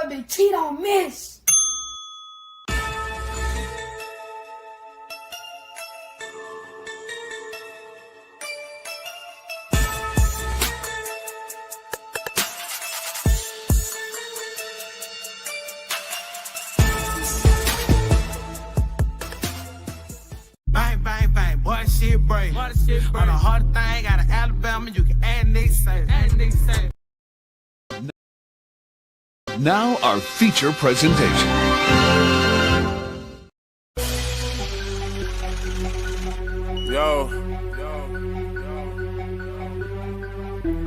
baby T don't miss. Bang, bang, bang, boy, shit break. On the hard thing, out of Alabama, you can add Nick say. Now our feature presentation. Yo.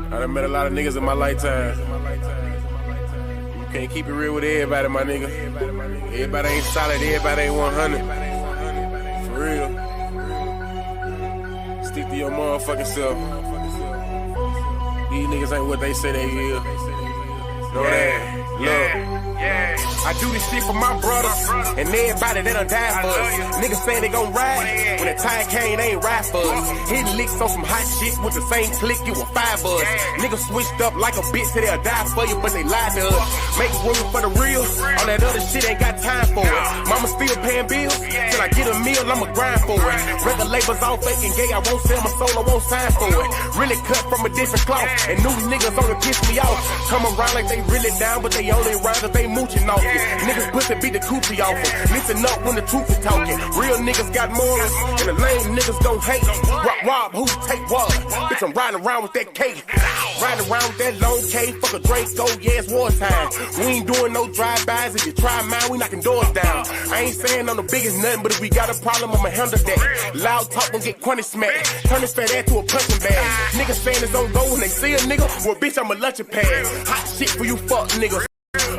I done met a lot of niggas in my lifetime. You can't keep it real with everybody, my nigga. Everybody ain't solid, everybody ain't 100. For real. Stick to your motherfucking self. These niggas ain't what they say they is. Know that? I do this shit for my brothers and everybody that done died for us. Niggas say they gon' ride. When the time came, they ain't ride for us. Hitting licks on some hot shit with the same click, you a 5 us. Niggas switched up like a bitch, say they'll die for you, but they lied to us. Make room for the real. All that other shit ain't got time for it. Mama still paying bills. Till I get a meal, I'ma grind for it. Record labels all fake and gay, I won't sell my soul, I won't sign for it. Really cut from a different cloth. And new niggas only piss me off. Come around like they really down, but they only around if they mooching off it. Niggas pussy beat the coochie off them. Listen up when the truth is talking. Real niggas got morals, and the lame niggas don't hate. Rob, who take what? Bitch, I'm riding around with that cake. Riding around with that long K. Fuck a Draco, yeah, it's wartime. We ain't doing no drive-bys. If you try mine, we knocking doors down. I ain't saying I'm the biggest nothing, but if we got a problem, I'ma handle that. Loud talk gon' get crunny smacked. Turn this fat ass to a punching bag. Niggas saying it's on go when they see a nigga. Well, bitch, I'm a lunching pad. Hot shit for you fuck niggas.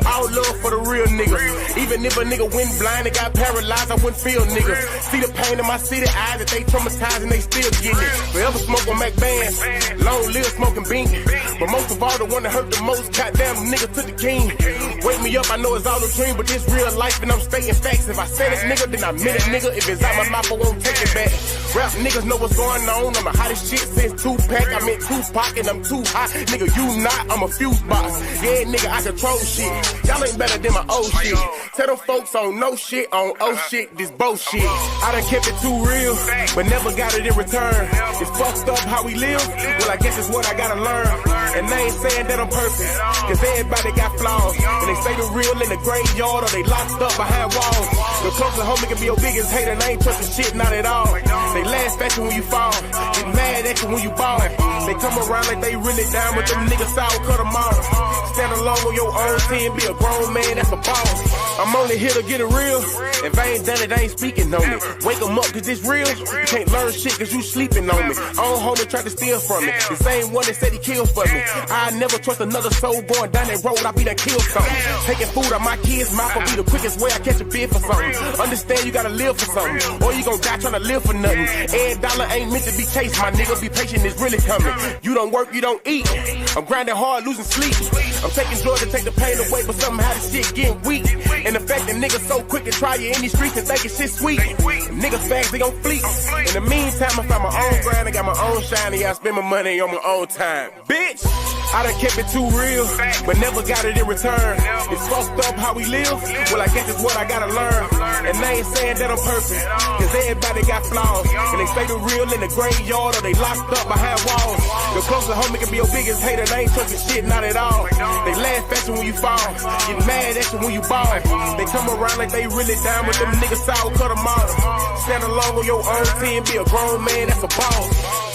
All love for the real niggas. Even if a nigga went blind and got paralyzed, I wouldn't feel niggas. See the pain in my city eyes that they traumatized and they still getting it. Forever smoke on Mac bands, long live smoking bean. But most of all, the one that hurt the most, goddamn nigga to the king. Wake me up, I know it's all a dream, but this real life and I'm stating facts. If I said it, nigga, then I meant it, nigga. If it's out my mouth, I won't take it back. Rap niggas know what's going on. I'm the hottest shit since Tupac. I'm in Tupac and I'm too hot. Nigga, you not, I'm a fuse box. Yeah, nigga, I control shit. Y'all ain't better than my old shit. Tell them folks on no shit, on oh shit, this bullshit. I done kept it too real, but never got it in return. It's fucked up how we live. Well, I guess it's what I gotta learn. And they ain't saying that I'm perfect, cause everybody got flaws. And they say the real in the graveyard or they locked up behind walls. The closer homie can be your biggest hater, they ain't trusting shit, not at all. They laugh at you when you fall, get mad at you when you ball. They come around like they really down, but them niggas out, cut them off. Stand alone on your own team, be a grown man, that's a boss. I'm only here to get it real. If I ain't done it, I ain't speaking on it. Wake 'em up cause it's real. You can't learn shit cause you sleeping on me. Own homie tried to steal from me. The same one that said he killed for me. I never trust another soul going down that road, I be done killed something. Taking food out my kids' mouth will be the quickest way I catch a bid for something. Understand you gotta live for something, or you gon' die trying to live for nothing. Every dollar ain't meant to be chased, my nigga. Be patient, it's really coming. You don't work, you don't eat. I'm grinding hard, losing sleep. I'm taking drugs to take the pain away, but somehow the shit getting weak. And the fact that niggas so quick to try you in these streets and thinking shit sweet. Niggas fags, they gon' fleet. In the meantime, I found my own grind, I got my own shine, and I spend my money on my own time. Bitch, I done kept it too real, but never got it in return. It's fucked up how we live. Well, I guess it's what I gotta learn. And they ain't saying that I'm perfect, cause everybody got flaws. And they say the real in the graveyard or they locked up behind walls. The closer homie can be your biggest hater, they ain't trusting shit, not at all. They laugh at you when you fall, get mad at you when you ball. They come around like they really down, but them niggas out, cut them off. Stand alone on your own team, be a grown man, that's a boss.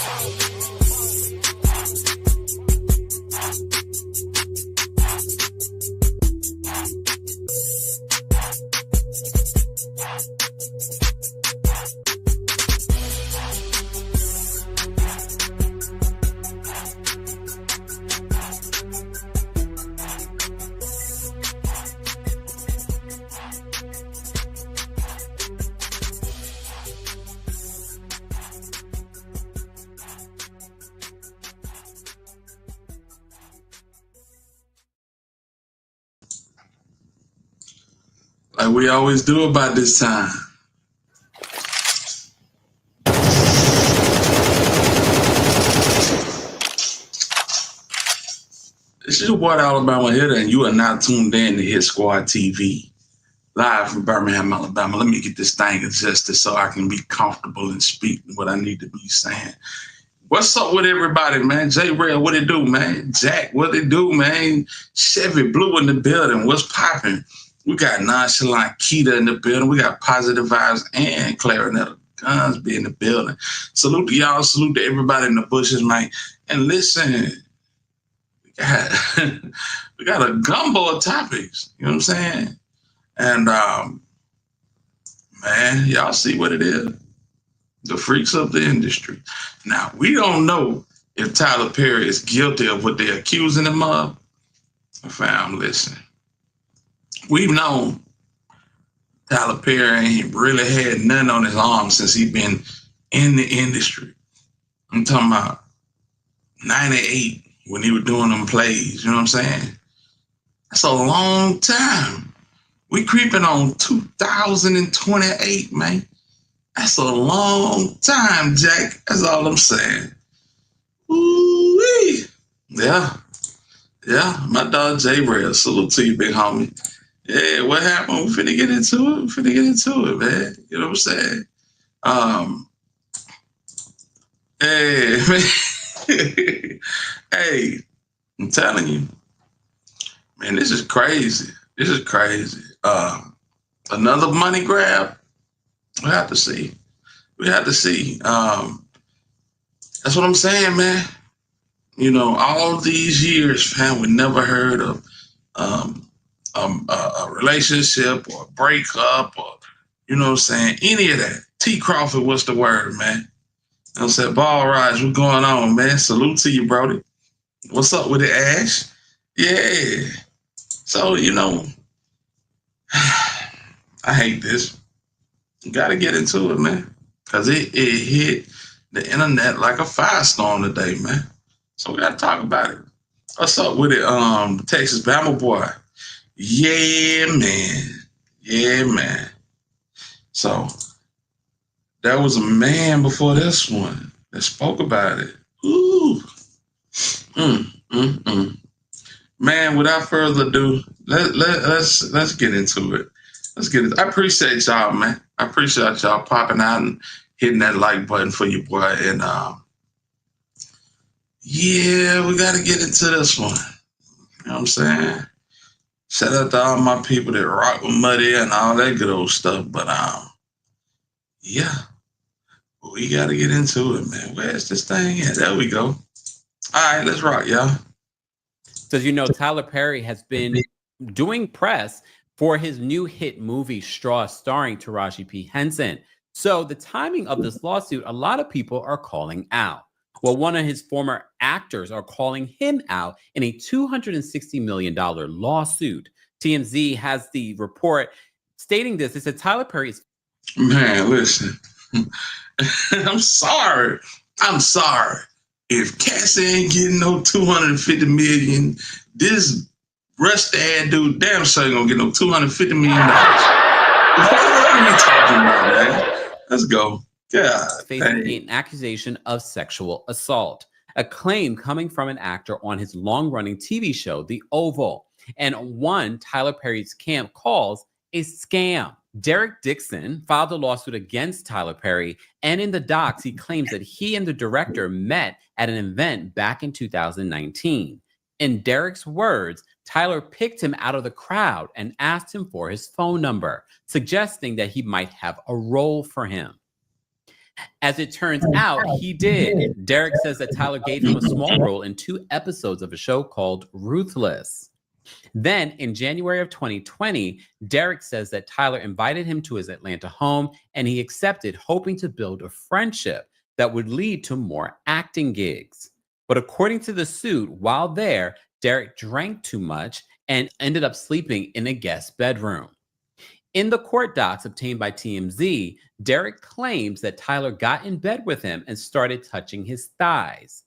Like we always do about this time. This is your boy, the Alabama Hitter, and you are now tuned in to Hit Squad TV, live from Birmingham, Alabama. Let me get this thing adjusted so I can be comfortable and speak what I need to be saying. What's up with everybody, man? J Rail, what it do, man? Jack, what it do, man? Chevy Blue in the building. What's popping? We got Nonchalant Keita in the building. We got Positive Vibes and Clarinet Guns be in the building. Salute to y'all. Salute to everybody in the bushes, man. And listen, we got a gumbo of topics. You know what I'm saying? And, man, y'all see what it is. The freaks of the industry. Now, we don't know if Tyler Perry is guilty of what they're accusing him of. Fam, listen. We've known Tyler Perry ain't really had nothing on his arm since he's been in the industry. I'm talking about 98 when he was doing them plays. You know what I'm saying? That's a long time. We creeping on 2028, man. That's a long time, Jack. That's all I'm saying. Ooh-wee. Yeah, my dog J Rail. Salute to you, big homie. Yeah, what happened? We finna get into it. Man. You know what I'm saying? Hey, man. Hey, I'm telling you, man, this is crazy. Another money grab. We have to see. That's what I'm saying, man. You know, all these years, fam, we never heard of a relationship or a breakup or, you know what I'm saying, any of that. T. Crawford, what's the word, man? You know what I'm saying? Ball Rise, what's going on, man? Salute to you, Brody. What's up with it, Ash? Yeah. So, you know, I hate this. You got to get into it, man, because it hit the internet like a firestorm today, man. So we got to talk about it. What's up with it, Texas Bama boy? Yeah, man. So there was a man before this one that spoke about it. Ooh. Man, without further ado, let's get into it. I appreciate y'all, man. I appreciate y'all popping out and hitting that like button for your boy. And yeah, we got to get into this one. You know what I'm saying? Shout out to all my people that rock with Muddy and all that good old stuff. But yeah, we got to get into it, man. Where's this thing at? There we go. All right, let's rock, y'all. So, you know, Tyler Perry has been doing press for his new hit movie, Straw, starring Taraji P. Henson. So the timing of this lawsuit, a lot of people are calling out. Well, one of his former actors are calling him out in a $260 million lawsuit. TMZ has the report stating this. It said Tyler Perry is... Man, listen. I'm sorry. If Cassie ain't getting no $250 million, this rust-ass dude damn sure ain't gonna get no $250 million. What are we talking about, man? Let's go. God, facing an accusation of sexual assault, a claim coming from an actor on his long-running TV show, The Oval, and one Tyler Perry's camp calls a scam. Derek Dixon filed a lawsuit against Tyler Perry, and in the docs, he claims that he and the director met at an event back in 2019. In Derek's words, Tyler picked him out of the crowd and asked him for his phone number, suggesting that he might have a role for him. As it turns out, he did. Derek says that Tyler gave him a small role in 2 episodes of a show called Ruthless. Then, in January of 2020, Derek says that Tyler invited him to his Atlanta home, and he accepted, hoping to build a friendship that would lead to more acting gigs. But according to the suit, while there, Derek drank too much and ended up sleeping in a guest bedroom. In the court docs obtained by TMZ, Derek claims that Tyler got in bed with him and started touching his thighs.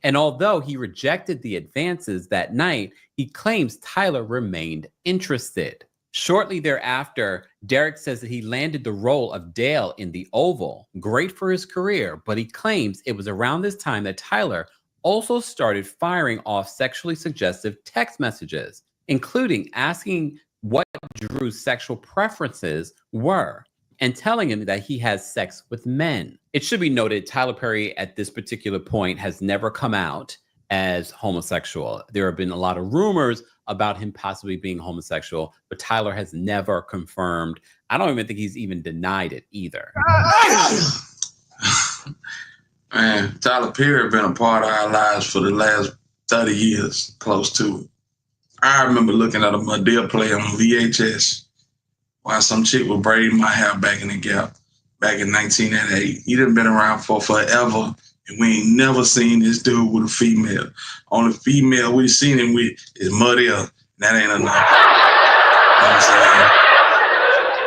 And although he rejected the advances that night, he claims Tyler remained interested. Shortly thereafter, Derek says that he landed the role of Dale in The Oval, great for his career, but he claims it was around this time that Tyler also started firing off sexually suggestive text messages, including asking what Drew's sexual preferences were and telling him that he has sex with men. It should be noted, Tyler Perry at this particular point has never come out as homosexual. There have been a lot of rumors about him possibly being homosexual, but Tyler has never confirmed. I don't even think he's even denied it either. Man, Tyler Perry been a part of our lives for the last 30 years, close to it. I remember looking at a Madea play on VHS while some chick was braiding my hair back in the Gap back in 1998. He done been around for forever, and we ain't never seen this dude with a female. Only female we seen him with is Madea. That ain't enough. You know what I'm saying?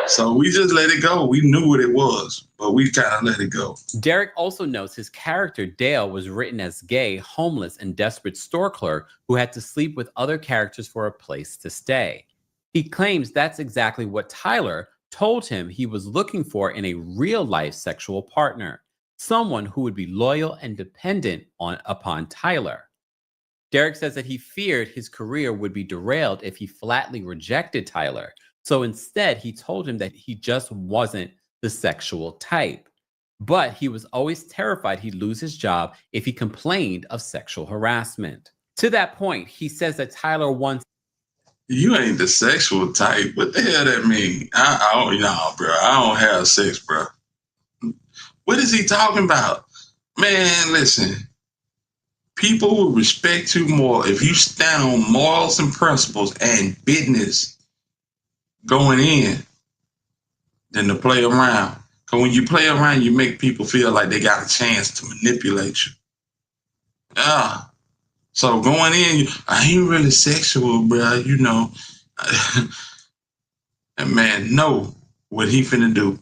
So we just let it go. We knew what it was, but we kind of let it go. Derek also notes his character, Dale, was written as gay, homeless, and desperate store clerk who had to sleep with other characters for a place to stay. He claims that's exactly what Tyler told him he was looking for in a real-life sexual partner, someone who would be loyal and dependent upon Tyler. Derek says that he feared his career would be derailed if he flatly rejected Tyler. So instead, he told him that he just wasn't the sexual type. But he was always terrified he'd lose his job if he complained of sexual harassment. To that point, he says that Tyler once... You ain't the sexual type. What the hell that mean? I don't know, bro. I don't have sex, bro. What is he talking about? Man, listen. People will respect you more if you stand on morals and principles and business going in than to play around. Because when you play around, you make people feel like they got a chance to manipulate you. So going in, I ain't really sexual, bro, you know. And man, know what he finna do.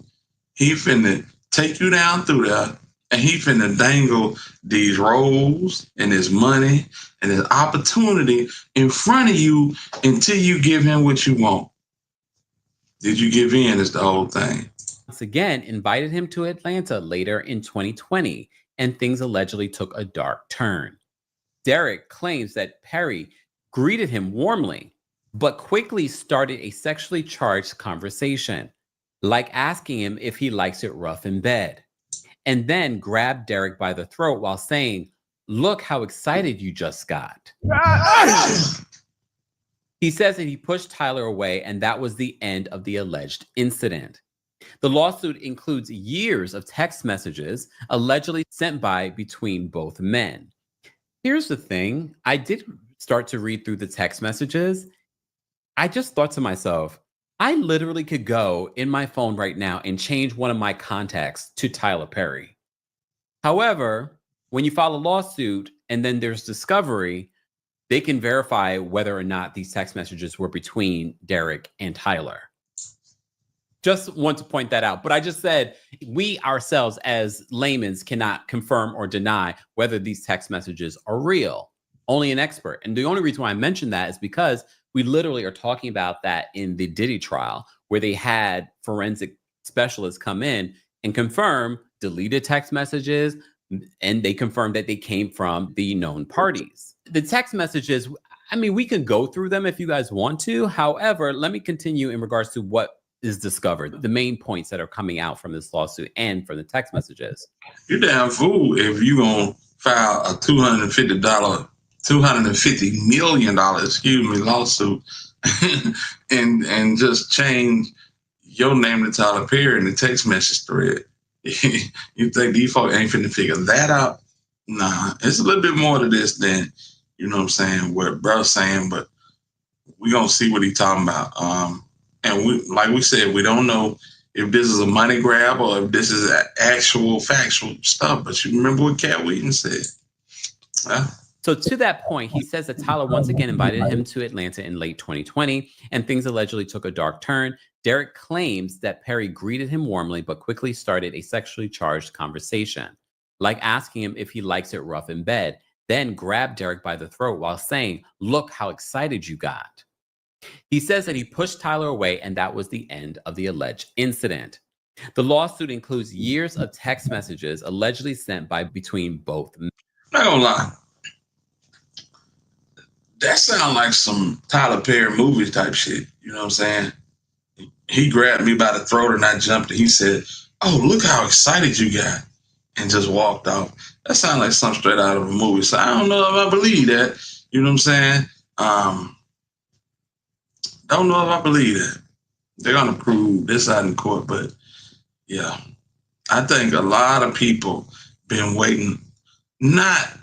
He finna take you down through there, and he finna dangle these roles and his money and his opportunity in front of you until you give him what you want. Did you give in is the whole thing. Once again invited him to Atlanta later in 2020, and things allegedly took a dark turn. Derek claims that Perry greeted him warmly, but quickly started a sexually charged conversation, like asking him if he likes it rough in bed, and then grabbed Derek by the throat while saying, "Look how excited you just got." He says that he pushed Tyler away, and that was the end of the alleged incident. The lawsuit includes years of text messages allegedly sent by between both men. Here's the thing. I did start to read through the text messages. I just thought to myself, I literally could go in my phone right now and change one of my contacts to Tyler Perry. However, when you file a lawsuit and then there's discovery, they can verify whether or not these text messages were between Derek and Tyler. Just want to point that out. But I just said we ourselves as laymen cannot confirm or deny whether these text messages are real. Only an expert. And the only reason why I mention that is because we literally are talking about that in the Diddy trial, where they had forensic specialists come in and confirm deleted text messages, and they confirmed that they came from the known parties. The text messages, I mean, we can go through them if you guys want to. However, let me continue in regards to what is discovered, the main points that are coming out from this lawsuit and from the text messages. You're damn fool if you gonna file a $250 $250 million, lawsuit and just change your name to Tyler Perry in the text message thread. You think these folks ain't finna figure that out? Nah, it's a little bit more to this than, you know what I'm saying, what bro's saying, but we gonna see what he talking about. And we, like we said, we don't know if this is a money grab or if this is actual factual stuff, but you remember what Cat Wheaton said. So to that point, he says that Tyler once again invited him to Atlanta in late 2020, and things allegedly took a dark turn. Derek claims that Perry greeted him warmly, but quickly started a sexually charged conversation, like asking him if he likes it rough in bed, then grabbed Derek by the throat while saying, "Look how excited you got." He says that he pushed Tyler away, and that was the end of the alleged incident. The lawsuit includes years of text messages allegedly sent by between both men. Not gonna lie. That sounds like some Tyler Perry movie type shit. You know what I'm saying? He grabbed me by the throat and I jumped and he said, "Oh, look how excited you got," and just walked off. That sounds like something straight out of a movie. So I don't know if I believe that. You know what I'm saying? Don't know if I believe that. They're going to prove this out in court, but yeah. I think a lot of people been waiting, not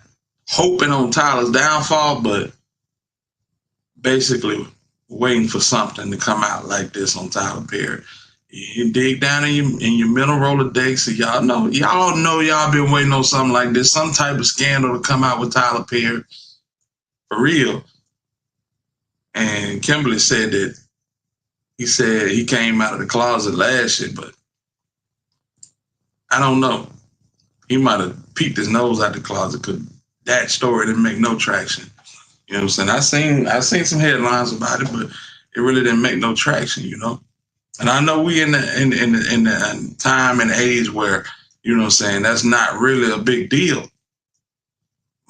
hoping on Tyler's downfall, but basically waiting for something to come out like this on Tyler Perry. You dig down in your mental Rolodex, so y'all know y'all been waiting on something like this, some type of scandal to come out with Tyler Perry, for real. And Kimberly said that he said he came out of the closet last year, but I don't know. He might have peeked his nose out the closet because that story didn't make no traction. You know what I'm saying? I seen some headlines about it, but it really didn't make no traction, you know? And I know we in the time and age where, you know what I'm saying, that's not really a big deal.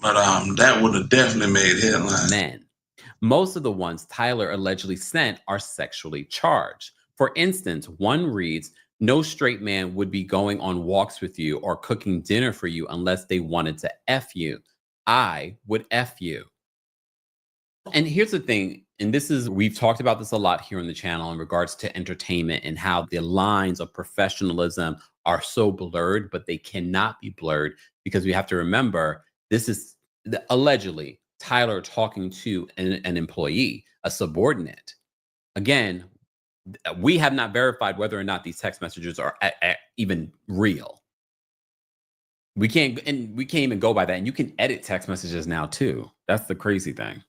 But that would have definitely made headlines. Men. Most of the ones Tyler allegedly sent are sexually charged. For instance, one reads, "No straight man would be going on walks with you or cooking dinner for you unless they wanted to F you. I would F you." And here's the thing, and we've talked about this a lot here on the channel in regards to entertainment and how the lines of professionalism are so blurred, but they cannot be blurred because we have to remember this is allegedly Tyler talking to an employee, a subordinate. Again, we have not verified whether or not these text messages are even real. We can't even go by that. And you can edit text messages now too. That's the crazy thing.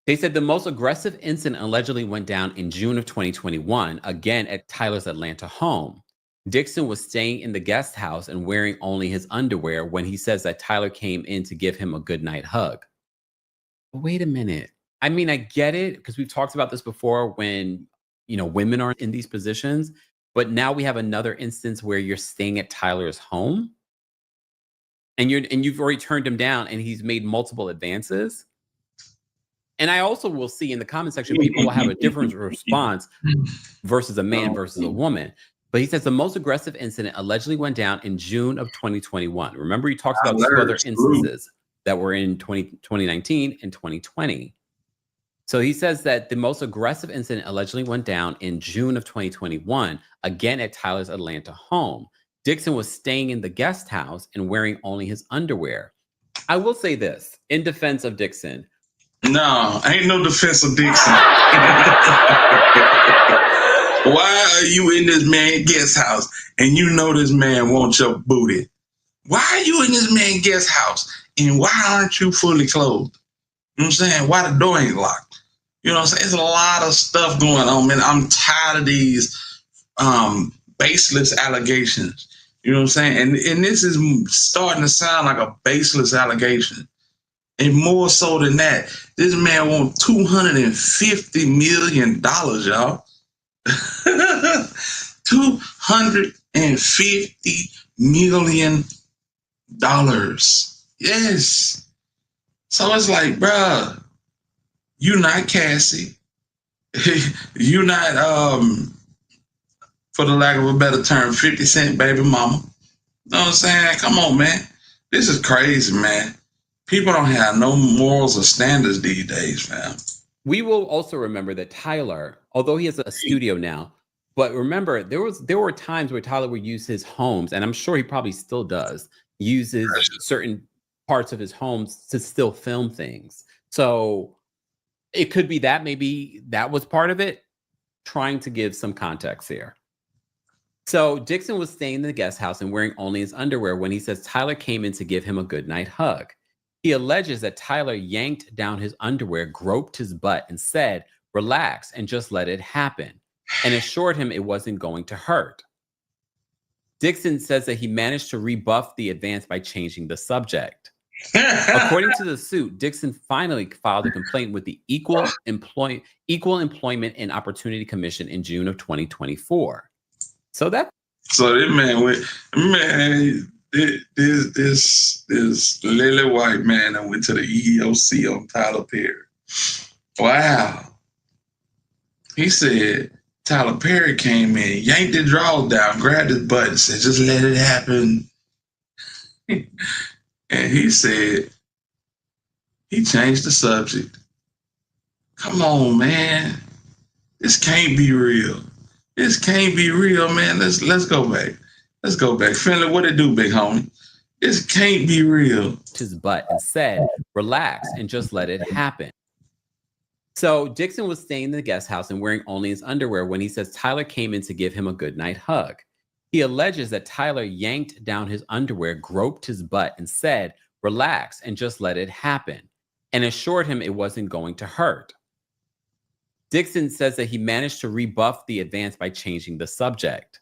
They said the most aggressive incident allegedly went down in June of 2021, again at Tyler's Atlanta home. Dixon was staying in the guest house and wearing only his underwear when he says that Tyler came in to give him a goodnight hug. But wait a minute. I mean, I get it because we've talked about this before when, women are in these positions, but now we have another instance where you're staying at Tyler's home and you've already turned him down and he's made multiple advances. And I also will see in the comment section, people will have a different response versus a man versus a woman. But he says the most aggressive incident allegedly went down in June of 2021. Remember, he talks about two other instances that were in 2019 and 2020. So he says that the most aggressive incident allegedly went down in June of 2021, again at Tyler's Atlanta home. Dixon was staying in the guest house and wearing only his underwear. I will say this in defense of Dixon. No, ain't no defense of Dixon. Why are you in this man's guest house and you know this man wants your booty? Why are you in this man's guest house and why aren't you fully clothed? You know what I'm saying? Why the door ain't locked? You know what I'm saying? There's a lot of stuff going on, man. I'm tired of these baseless allegations. You know what I'm saying? And this is starting to sound like a baseless allegation. And more so than that, this man wants $250 million, y'all. $250 million. Yes. So it's like, bruh, you not Cassie. You not, for the lack of a better term, 50 Cent baby mama. You know what I'm saying? Come on, man. This is crazy, man. People don't have no morals or standards these days, fam. We will also remember that Tyler, although he has a studio now, but remember there were times where Tyler would use his homes, and I'm sure he probably still does, uses certain parts of his homes to still film things. So it could be that maybe that was part of it, trying to give some context here. So Dixon was staying in the guest house and wearing only his underwear when he says Tyler came in to give him a goodnight hug. He alleges that Tyler yanked down his underwear, groped his butt, and said, "Relax and just let it happen," and assured him it wasn't going to hurt. Dixon says that he managed to rebuff the advance by changing the subject. According to the suit, Dixon finally filed a complaint with the Equal Employment and Opportunity Commission in June of 2024. So this man this lily white man that went to the EEOC on Tyler Perry. Wow. He said Tyler Perry came in, yanked the draw down, grabbed his butt, and said, just let it happen. And he said, he changed the subject. Come on, man. This can't be real. This can't be real, man. Let's go back. Let's go back. Finley, what it do, big homie? This can't be real. His butt and said, relax and just let it happen. So Dixon was staying in the guest house and wearing only his underwear when he says Tyler came in to give him a goodnight hug. He alleges that Tyler yanked down his underwear, groped his butt, and said, relax and just let it happen, and assured him it wasn't going to hurt. Dixon says that he managed to rebuff the advance by changing the subject.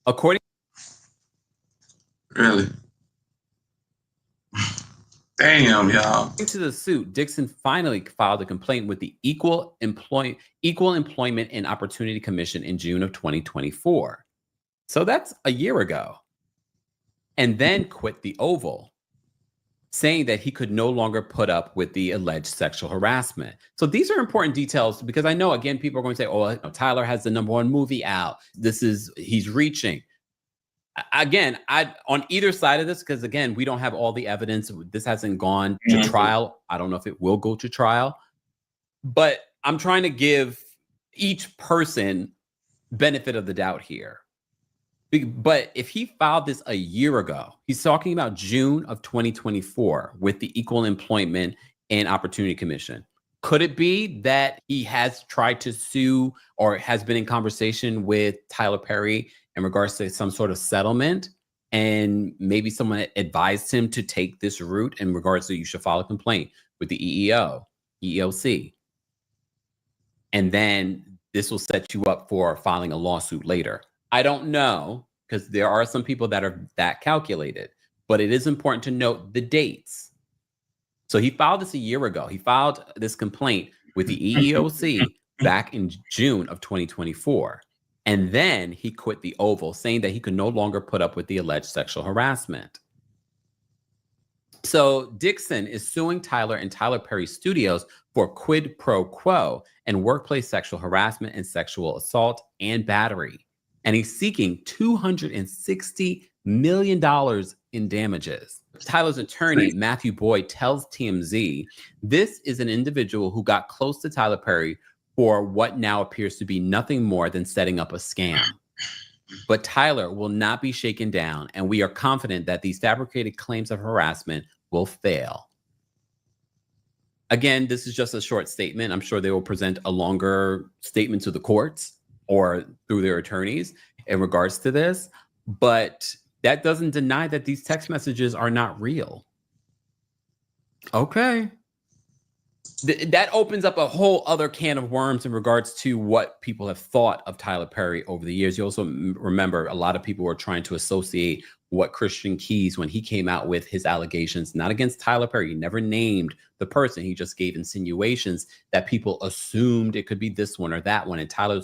According Really? Damn, y'all. to the suit, Dixon finally filed a complaint with the Equal Employment and Opportunity Commission in June of 2024. So that's a year ago. And then quit the Oval, saying that he could no longer put up with the alleged sexual harassment. So these are important details because I know, again, people are going to say, oh, Tyler has the #1 movie out. He's reaching. Again, on either side of this, because again, we don't have all the evidence. This hasn't gone to trial. I don't know if it will go to trial, but I'm trying to give each person benefit of the doubt here. But if he filed this a year ago, he's talking about June of 2024 with the Equal Employment and Opportunity Commission. Could it be that he has tried to sue or has been in conversation with Tyler Perry in regards to some sort of settlement, and maybe someone advised him to take this route in regards to you should file a complaint with the EEOC, and then this will set you up for filing a lawsuit later? I don't know, because there are some people that are that calculated, but it is important to note the dates. So he filed this a year ago. He filed this complaint with the EEOC back in June of 2024. And then he quit the Oval, saying that he could no longer put up with the alleged sexual harassment. So Dixon is suing Tyler and Tyler Perry Studios for quid pro quo and workplace sexual harassment and sexual assault and battery. And he's seeking $260 million in damages. Tyler's attorney, Matthew Boyd, tells TMZ, this is an individual who got close to Tyler Perry for what now appears to be nothing more than setting up a scam. But Tyler will not be shaken down, and we are confident that these fabricated claims of harassment will fail. Again, this is just a short statement. I'm sure they will present a longer statement to the courts or through their attorneys in regards to this, but that doesn't deny that these text messages are not real. Okay. That opens up a whole other can of worms in regards to what people have thought of Tyler Perry over the years. You also remember a lot of people were trying to associate what Christian Keys, when he came out with his allegations, not against Tyler Perry, he never named the person. He just gave insinuations that people assumed it could be this one or that one. And Tyler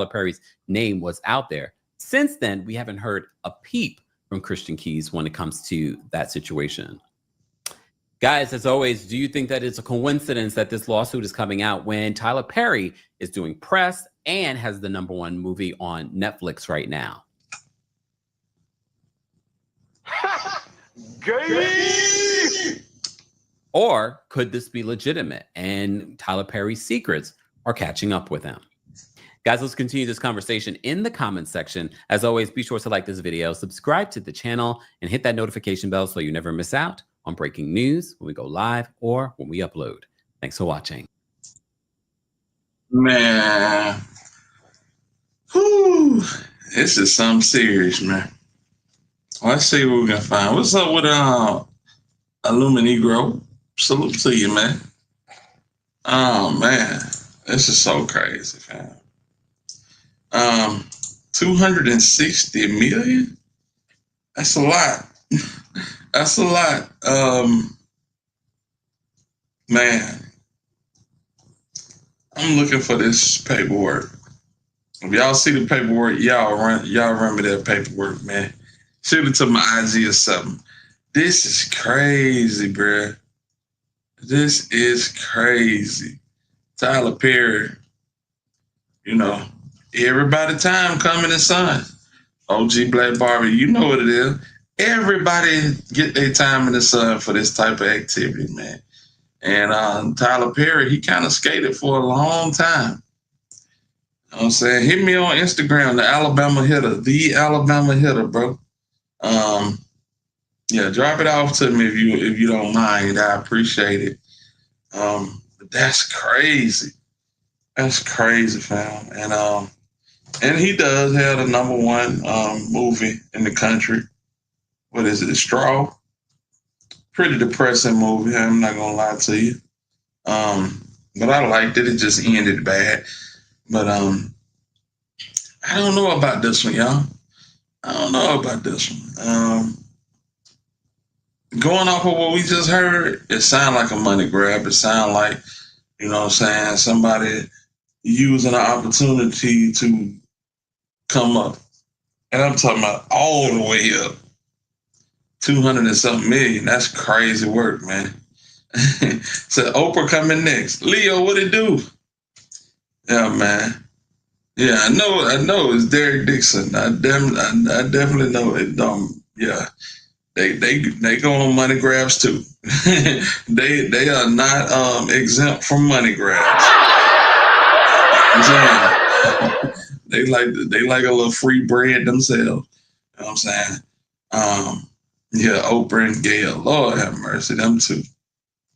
Perry's name was out there. Since then, we haven't heard a peep from Christian Keys when it comes to that situation. Guys, as always, do you think that it's a coincidence that this lawsuit is coming out when Tyler Perry is doing press and has the #1 movie on Netflix right now? Or could this be legitimate and Tyler Perry's secrets are catching up with him? Guys, let's continue this conversation in the comments section. As always, be sure to like this video, subscribe to the channel, and hit that notification bell so you never miss out on breaking news when we go live or when we upload. Thanks for watching. Man. Whew. This is something serious, man. Let's see what we can find. What's up with Illuminegro? Salute to you, man. Oh, man. This is so crazy, fam. 260 million? That's a lot. That's a lot. Man, I'm looking for this paperwork. If y'all see the paperwork, y'all run me that paperwork, man. Shoot it to my IG or something. This is crazy, bruh. This is crazy. Tyler Perry, you know, everybody time coming in sun. OG Black Barbie, you know what it is. Everybody get their time in the sun for this type of activity, man. And Tyler Perry, he kind of skated for a long time. You know what I'm saying? Hit me on Instagram, the Alabama Hitter, bro. Yeah, drop it off to me if you don't mind. I appreciate it. But that's crazy. That's crazy, fam. And he does have the number one movie in the country. What is it? Straw. Pretty depressing movie. I'm not gonna lie to you. But I liked it. It just ended bad. But I don't know about this one, y'all. I don't know about this one. Going off of what we just heard, it sounded like a money grab. It sounded like, you know what I'm saying, somebody using an opportunity to come up. And I'm talking about all the way up. 200 and something million. That's crazy work, man. So Oprah coming next. Leo, what it do? Yeah, man. Yeah, I know it's Derek Dixon. I definitely know it. Yeah. They go on money grabs too. they are not exempt from money grabs. They like a little free bread themselves. You know what I'm saying? Yeah, Oprah and Gail. Lord have mercy, them two.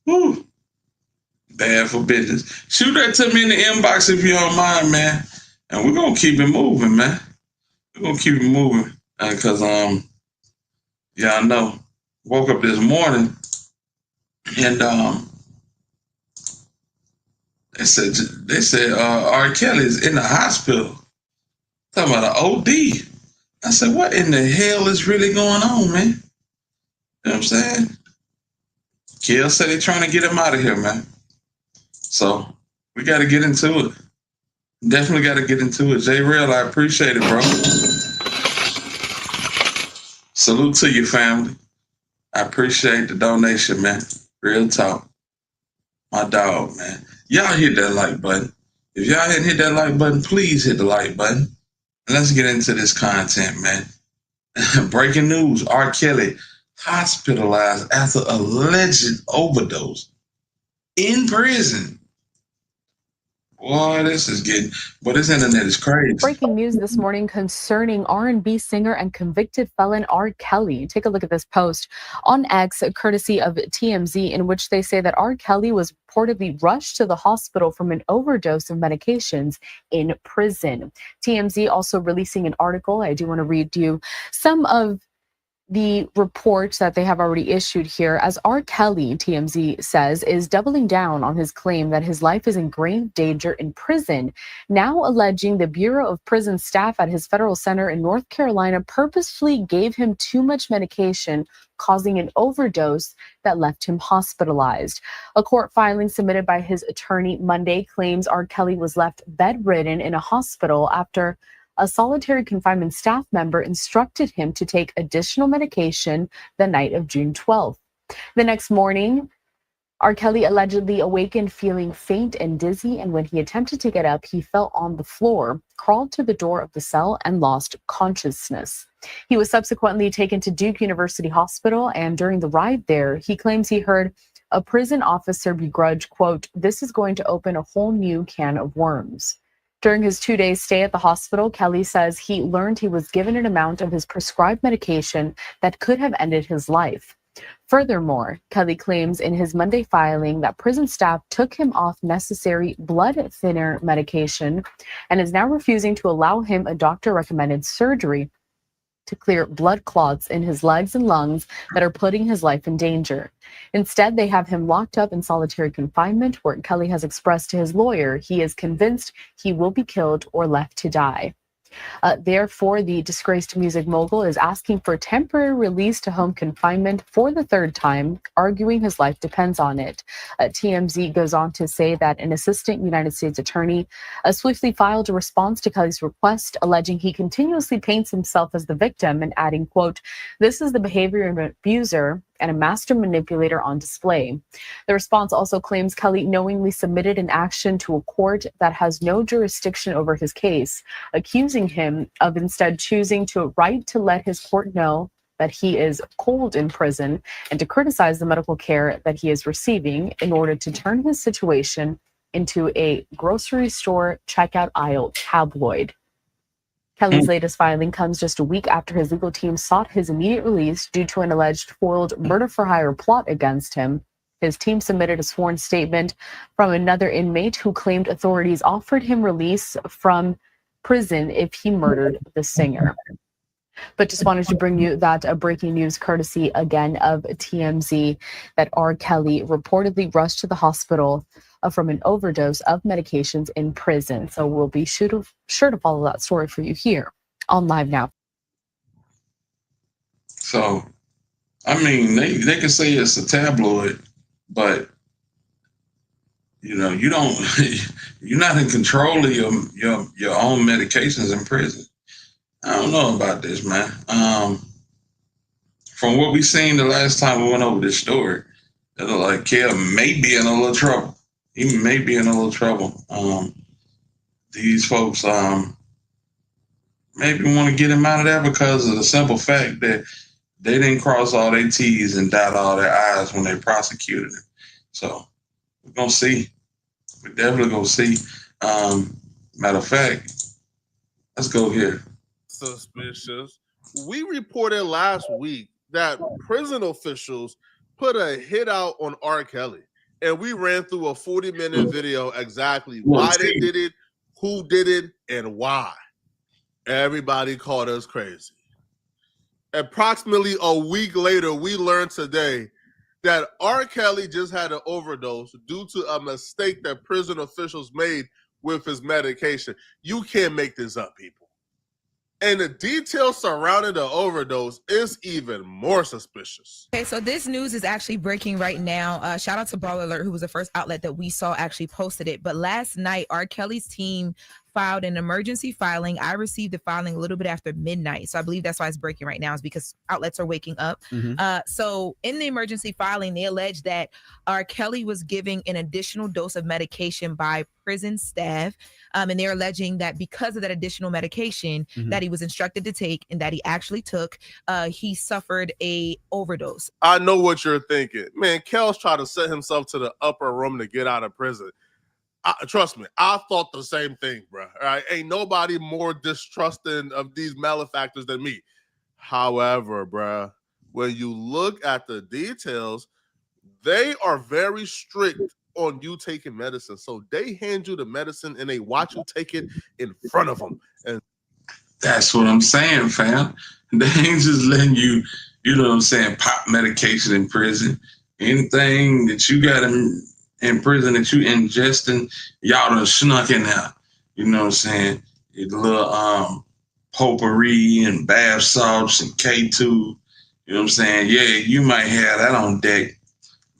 Whew. Bad for business. Shoot that to me in the inbox if you don't mind, man. And we're gonna keep it moving, man. We're gonna keep it moving. Cause yeah, I know. Woke up this morning and they said R. Kelly is in the hospital. Talking about an OD. I said, what in the hell is really going on, man? You know what I'm saying? Kill said they're trying to get him out of here, man. So we got to get into it. Definitely got to get into it. J Real, I appreciate it, bro. Salute to your family. I appreciate the donation, man. Real talk. My dog, man. Y'all hit that like button. If y'all hadn't hit that like button, please hit the like button. And let's get into this content, man. Breaking news. R. Kelly hospitalized after alleged overdose in prison. Boy, this internet is crazy. Breaking news this morning concerning R&B singer and convicted felon R. Kelly. Take a look at this post on X, courtesy of TMZ, in which they say that R. Kelly was reportedly rushed to the hospital from an overdose of medications in prison. TMZ also releasing an article. I do want to read you some of the reports that they have already issued here, as R. Kelly, TMZ says, is doubling down on his claim that his life is in grave danger in prison, now alleging the Bureau of Prison staff at his federal center in North Carolina purposefully gave him too much medication, causing an overdose that left him hospitalized. A court filing submitted by his attorney Monday claims R. Kelly was left bedridden in a hospital after a solitary confinement staff member instructed him to take additional medication the night of June 12th. The next morning, R. Kelly allegedly awakened feeling faint and dizzy, and when he attempted to get up, he fell on the floor, crawled to the door of the cell, and lost consciousness. He was subsequently taken to Duke University Hospital, and during the ride there, he claims he heard a prison officer begrudge, quote, "This is going to open a whole new can of worms." During his 2-day stay at the hospital, Kelly says he learned he was given an amount of his prescribed medication that could have ended his life. Furthermore, Kelly claims in his Monday filing that prison staff took him off necessary blood thinner medication and is now refusing to allow him a doctor-recommended surgery to clear blood clots in his legs and lungs that are putting his life in danger. Instead, they have him locked up in solitary confinement, where Kelly has expressed to his lawyer he is convinced he will be killed or left to die. Therefore, the disgraced music mogul is asking for temporary release to home confinement for the third time, arguing his life depends on it. TMZ goes on to say that an assistant United States attorney swiftly filed a response to Kelly's request, alleging he continuously paints himself as the victim and adding, quote, "This is the behavior of an abuser and a master manipulator on display." The response also claims Kelly knowingly submitted an action to a court that has no jurisdiction over his case, accusing him of instead choosing to write to let his court know that he is cold in prison and to criticize the medical care that he is receiving in order to turn his situation into a grocery store checkout aisle tabloid. Kelly's latest filing comes just a week after his legal team sought his immediate release due to an alleged foiled murder-for-hire plot against him. His team submitted a sworn statement from another inmate who claimed authorities offered him release from prison if he murdered the singer. But just wanted to bring you that breaking news courtesy again of TMZ that R. Kelly reportedly rushed to the hospital from an overdose of medications in prison. So we'll be sure to follow that story for you here on Live Now. So, I mean, they can say it's a tabloid, but you know, you're not in control of your own medications in prison. I don't know about this, man. From what we seen the last time we went over this story, it looked like Kel may be in a little trouble. He may be in a little trouble. These folks maybe want to get him out of there because of the simple fact that they didn't cross all their T's and dot all their I's when they prosecuted him. So we're going to see. We're definitely going to see. Matter of fact, let's go here. Suspicious. We reported last week that prison officials put a hit out on R. Kelly. And we ran through a 40-minute video exactly why they did it, who did it, and why. Everybody called us crazy. Approximately a week later, we learned today that R. Kelly just had an overdose due to a mistake that prison officials made with his medication. You can't make this up, people. And the details surrounding the overdose is even more suspicious. Okay, so this news is actually breaking right now. Shout out to Brawl Alert, who was the first outlet that we saw actually posted it. But last night, R. Kelly's team filed an emergency filing. I received the filing a little bit after midnight. So I believe that's why it's breaking right now, is because outlets are waking up. So in the emergency filing, they allege that R. Kelly was giving an additional dose of medication by prison staff. And they're alleging that because of that additional medication that he was instructed to take and that he actually took, he suffered a overdose. I know what you're thinking. Man, Kel's trying to set himself to the upper room to get out of prison. Trust me, I thought the same thing, bro. All right? Ain't nobody more distrusting of these malefactors than me. However, bro, when you look at the details, they are very strict on you taking medicine. So they hand you the medicine and they watch you take it in front of them. And that's what I'm saying, fam. They ain't just letting you, you know what I'm saying, pop medication in prison. Anything that you got in prison that you ingesting, y'all done snuck in there. You know what I'm saying? A little potpourri and bath salts and K2. You know what I'm saying? Yeah, you might have that on deck.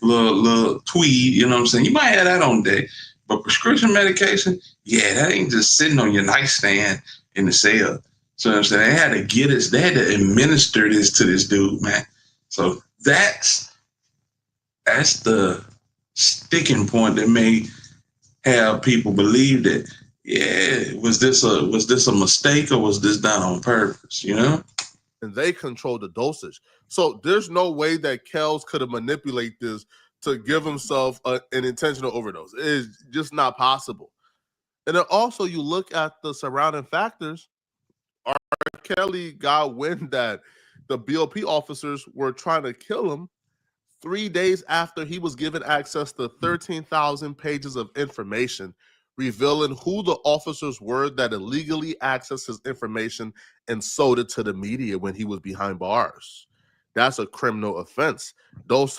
Little tweed, you know what I'm saying? You might have that on deck. But prescription medication, yeah, that ain't just sitting on your nightstand in the cell. So what I'm saying, they had to get us, they had to administer this to this dude, man. So that's the sticking point that may have people believe that, yeah, was this a mistake or was this done on purpose, you know? And they control the dosage. So there's no way that Kells could have manipulated this to give himself an intentional overdose. It's just not possible. And then also you look at the surrounding factors. R. Kelly got wind that the BOP officers were trying to kill him 3 days after he was given access to 13,000 pages of information, revealing who the officers were that illegally accessed his information and sold it to the media when he was behind bars. That's a criminal offense. Those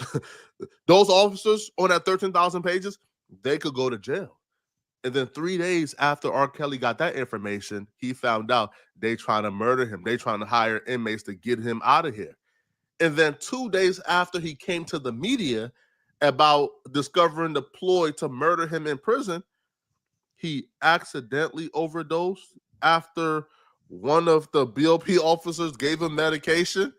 officers on that 13,000 pages, they could go to jail. And then 3 days after R. Kelly got that information, he found out they trying to murder him. They trying to hire inmates to get him out of here. And then 2 days after he came to the media about discovering the ploy to murder him in prison, he accidentally overdosed after one of the BOP officers gave him medication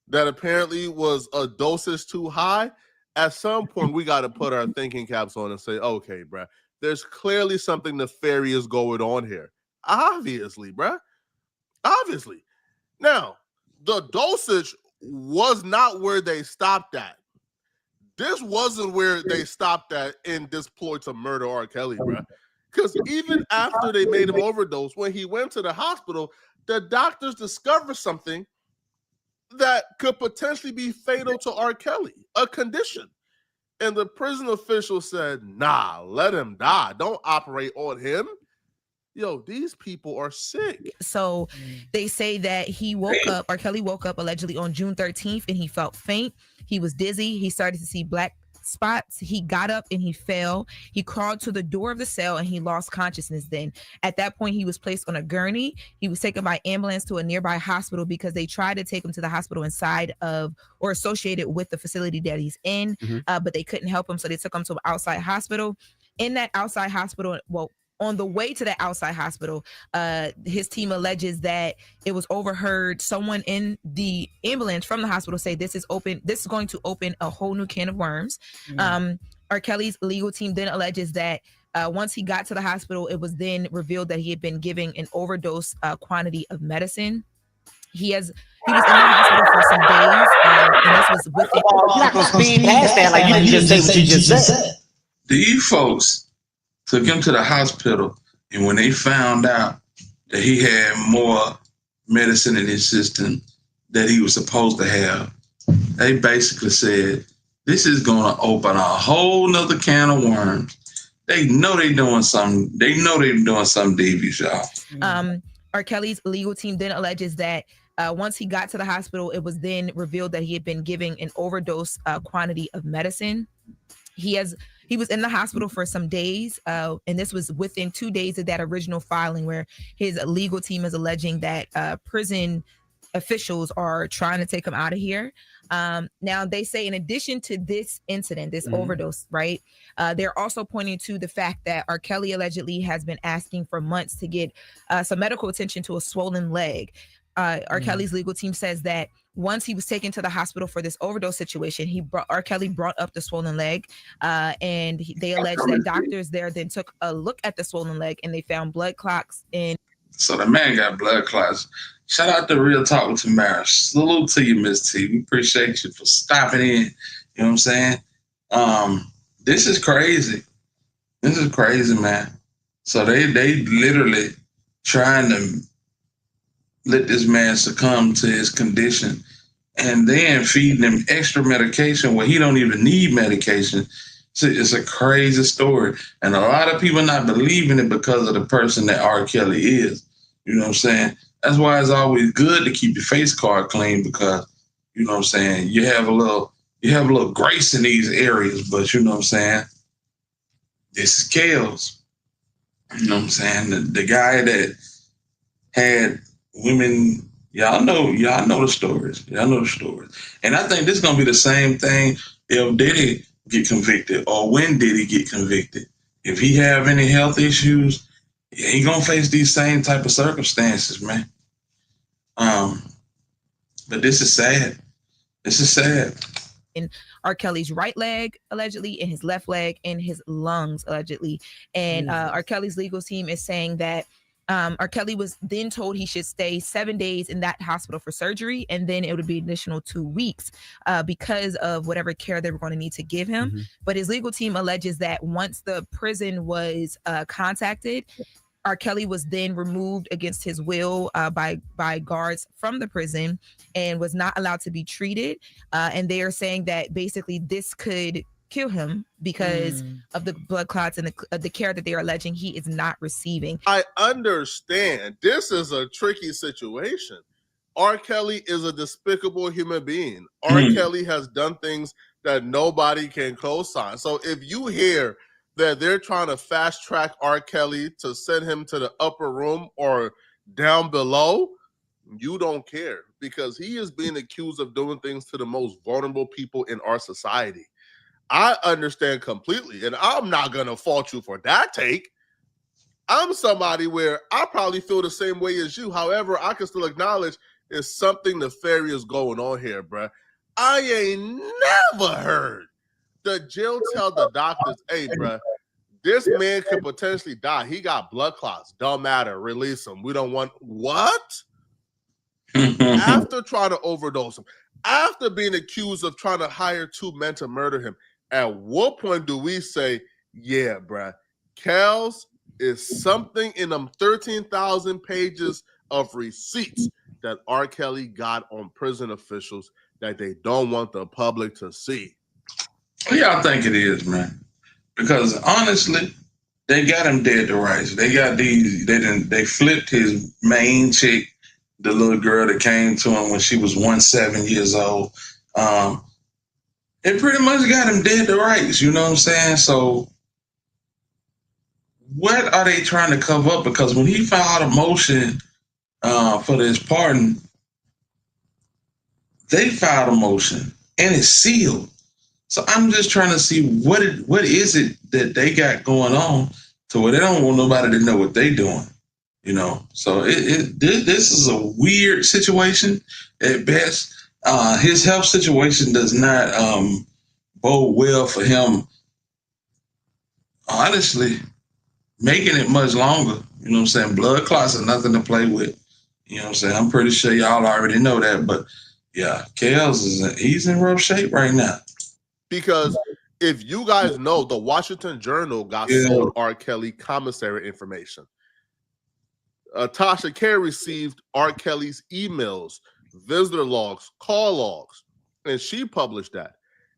that apparently was a dosage too high. At some point, we got to put our thinking caps on and say, okay, bruh, there's clearly something nefarious going on here. Obviously, bruh. Obviously. Now, the dosage was not where they stopped at. This wasn't where they stopped at in this ploy to murder R. Kelly, bruh. Because even after they made him overdose, when he went to the hospital, the doctors discovered something that could potentially be fatal to R. Kelly, a condition. And the prison official said, nah, let him die. Don't operate on him. Yo, these people are sick. So they say that he woke up, R. Kelly woke up allegedly on June 13th and he felt faint. He was dizzy. He started to see black spots. He got up and he fell. He crawled to the door of the cell and he lost consciousness. Then at that point, he was placed on a gurney. He was taken by ambulance to a nearby hospital because they tried to take him to the hospital inside of or associated with the facility that he's in, but they couldn't help him. So they took him to an outside hospital. In that outside hospital, well, on the way to the outside hospital, his team alleges that it was overheard someone in the ambulance from the hospital say, this is going to open a whole new can of worms. R. Kelly's legal team then alleges that once he got to the hospital, it was then revealed that he had been giving an overdose quantity of medicine. He was in the hospital for some days, and this was within. You're not gonna speed past that like you didn't just say what you just said. These folks took him to the hospital, and when they found out that he had more medicine in his system that he was supposed to have, they basically said, this is going to open a whole nother can of worms. They know they're doing something. They know they're doing something devious, y'all. R. Kelly's legal team then alleges that once he got to the hospital, it was then revealed that he had been giving an overdose quantity of medicine. He was in the hospital for some days, and this was within 2 days of that original filing where his legal team is alleging that prison officials are trying to take him out of here. Now, they say in addition to this incident, this overdose, right, they're also pointing to the fact that R. Kelly allegedly has been asking for months to get some medical attention to a swollen leg. R. Kelly's legal team says that once he was taken to the hospital for this overdose situation, R. Kelly brought up the swollen leg, and they allege that doctors there then took a look at the swollen leg and they found blood clots in. So the man got blood clots. Shout out to Real Talk with Tamara. Salute to you, Miss T. We appreciate you for stopping in. You know what I'm saying? This is crazy. This is crazy, man. So they literally trying to let this man succumb to his condition and then feeding him extra medication where he don't even need medication. It's a crazy story. And a lot of people not believing it because of the person that R. Kelly is. You know what I'm saying? That's why it's always good to keep your face card clean because, you know what I'm saying, you have a little grace in these areas, but you know what I'm saying? This is Kels. You know what I'm saying? The guy that had women, y'all know the stories. Y'all know the stories. And I think this is gonna be the same thing if Diddy get convicted or when Diddy get convicted. If he have any health issues, he gonna face these same type of circumstances, man. But this is sad. This is sad. In R. Kelly's right leg, allegedly, in his left leg, in his lungs, allegedly. And R. Kelly's legal team is saying that R. Kelly was then told he should stay 7 days in that hospital for surgery, and then it would be an additional 2 weeks because of whatever care they were going to need to give him. But his legal team alleges that once the prison was contacted, R. Kelly was then removed against his will by guards from the prison and was not allowed to be treated. And they are saying that basically this could kill him because of the blood clots and the care that they are alleging he is not receiving. I understand. This is a tricky situation. R. Kelly is a despicable human being. R. Kelly has done things that nobody can co-sign. So if you hear that they're trying to fast track R. Kelly to send him to the upper room or down below, you don't care, because he is being accused of doing things to the most vulnerable people in our society. I understand completely, and I'm not going to fault you for that take. I'm somebody where I probably feel the same way as you. However, I can still acknowledge there's something nefarious going on here, bruh. I ain't never heard the jail tell the doctors, hey, bruh, this man could potentially die. He got blood clots. Don't matter. Release him. We don't want... What? After trying to overdose him, after being accused of trying to hire two men to murder him, at what point do we say, yeah, bruh, Kels is something in them 13,000 pages of receipts that R. Kelly got on prison officials that they don't want the public to see? Yeah, I think it is, man. Because honestly, they got him dead to rights. They got they flipped his main chick, the little girl that came to him when she was 17 years old. It pretty much got him dead to rights, you know what I'm saying? So what are they trying to cover up? Because when he filed a motion for this pardon, they filed a motion and it's sealed. So I'm just trying to see what is it that they got going on to where they don't want nobody to know what they doing, you know? So this is a weird situation at best. His health situation does not bode well for him, honestly, making it much longer. You know what I'm saying? Blood clots are nothing to play with. You know what I'm saying? I'm pretty sure y'all already know that. But yeah, Kels he's in rough shape right now. Because if you guys know, the Washington Journal got sold R. Kelly commissary information. Tasha K received R. Kelly's emails, visitor logs, call logs, and she published that.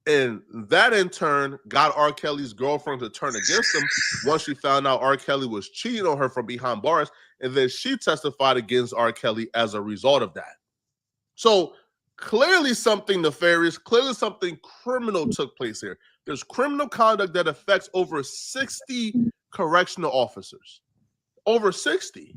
And that in turn got R. Kelly's girlfriend to turn against him once she found out R. Kelly was cheating on her from behind bars. And then she testified against R. Kelly as a result of that. So clearly something nefarious, clearly something criminal took place here. There's criminal conduct that affects over 60 correctional officers. Over 60.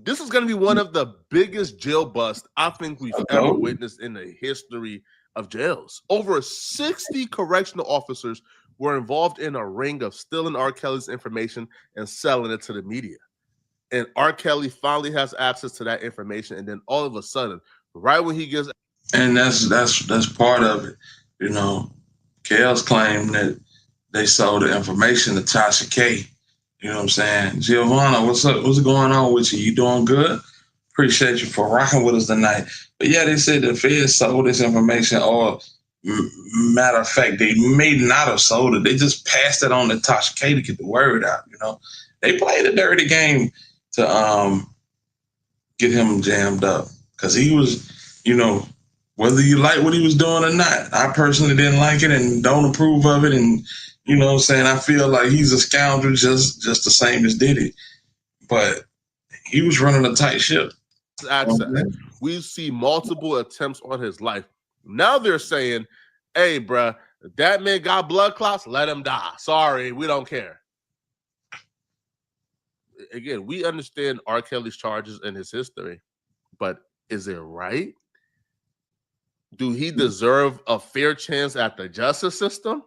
This is going to be one of the biggest jail busts I think we've ever witnessed in the history of jails. Over 60 correctional officers were involved in a ring of stealing R. Kelly's information and selling it to the media. And R. Kelly finally has access to that information, and then all of a sudden, right when he gets... And that's part of it. You know, Kels claimed that they sold the information to Tasha K. You know what I'm saying? Giovanna, what's up? What's going on with you? You doing good? Appreciate you for rocking with us tonight. But yeah, they said the feds sold this information, or matter of fact, they may not have sold it. They just passed it on to Tasha K to get the word out. You know, they played a dirty game to get him jammed up, because he was, you know, whether you like what he was doing or not. I personally didn't like it and don't approve of it, and you know what I'm saying, I feel like he's a scoundrel just the same as Diddy. But he was running a tight ship. We see multiple attempts on his life. Now they're saying, hey, bruh, that man got blood clots, let him die. Sorry, we don't care. Again, we understand R. Kelly's charges and his history, but is it right? Do he deserve a fair chance at the justice system?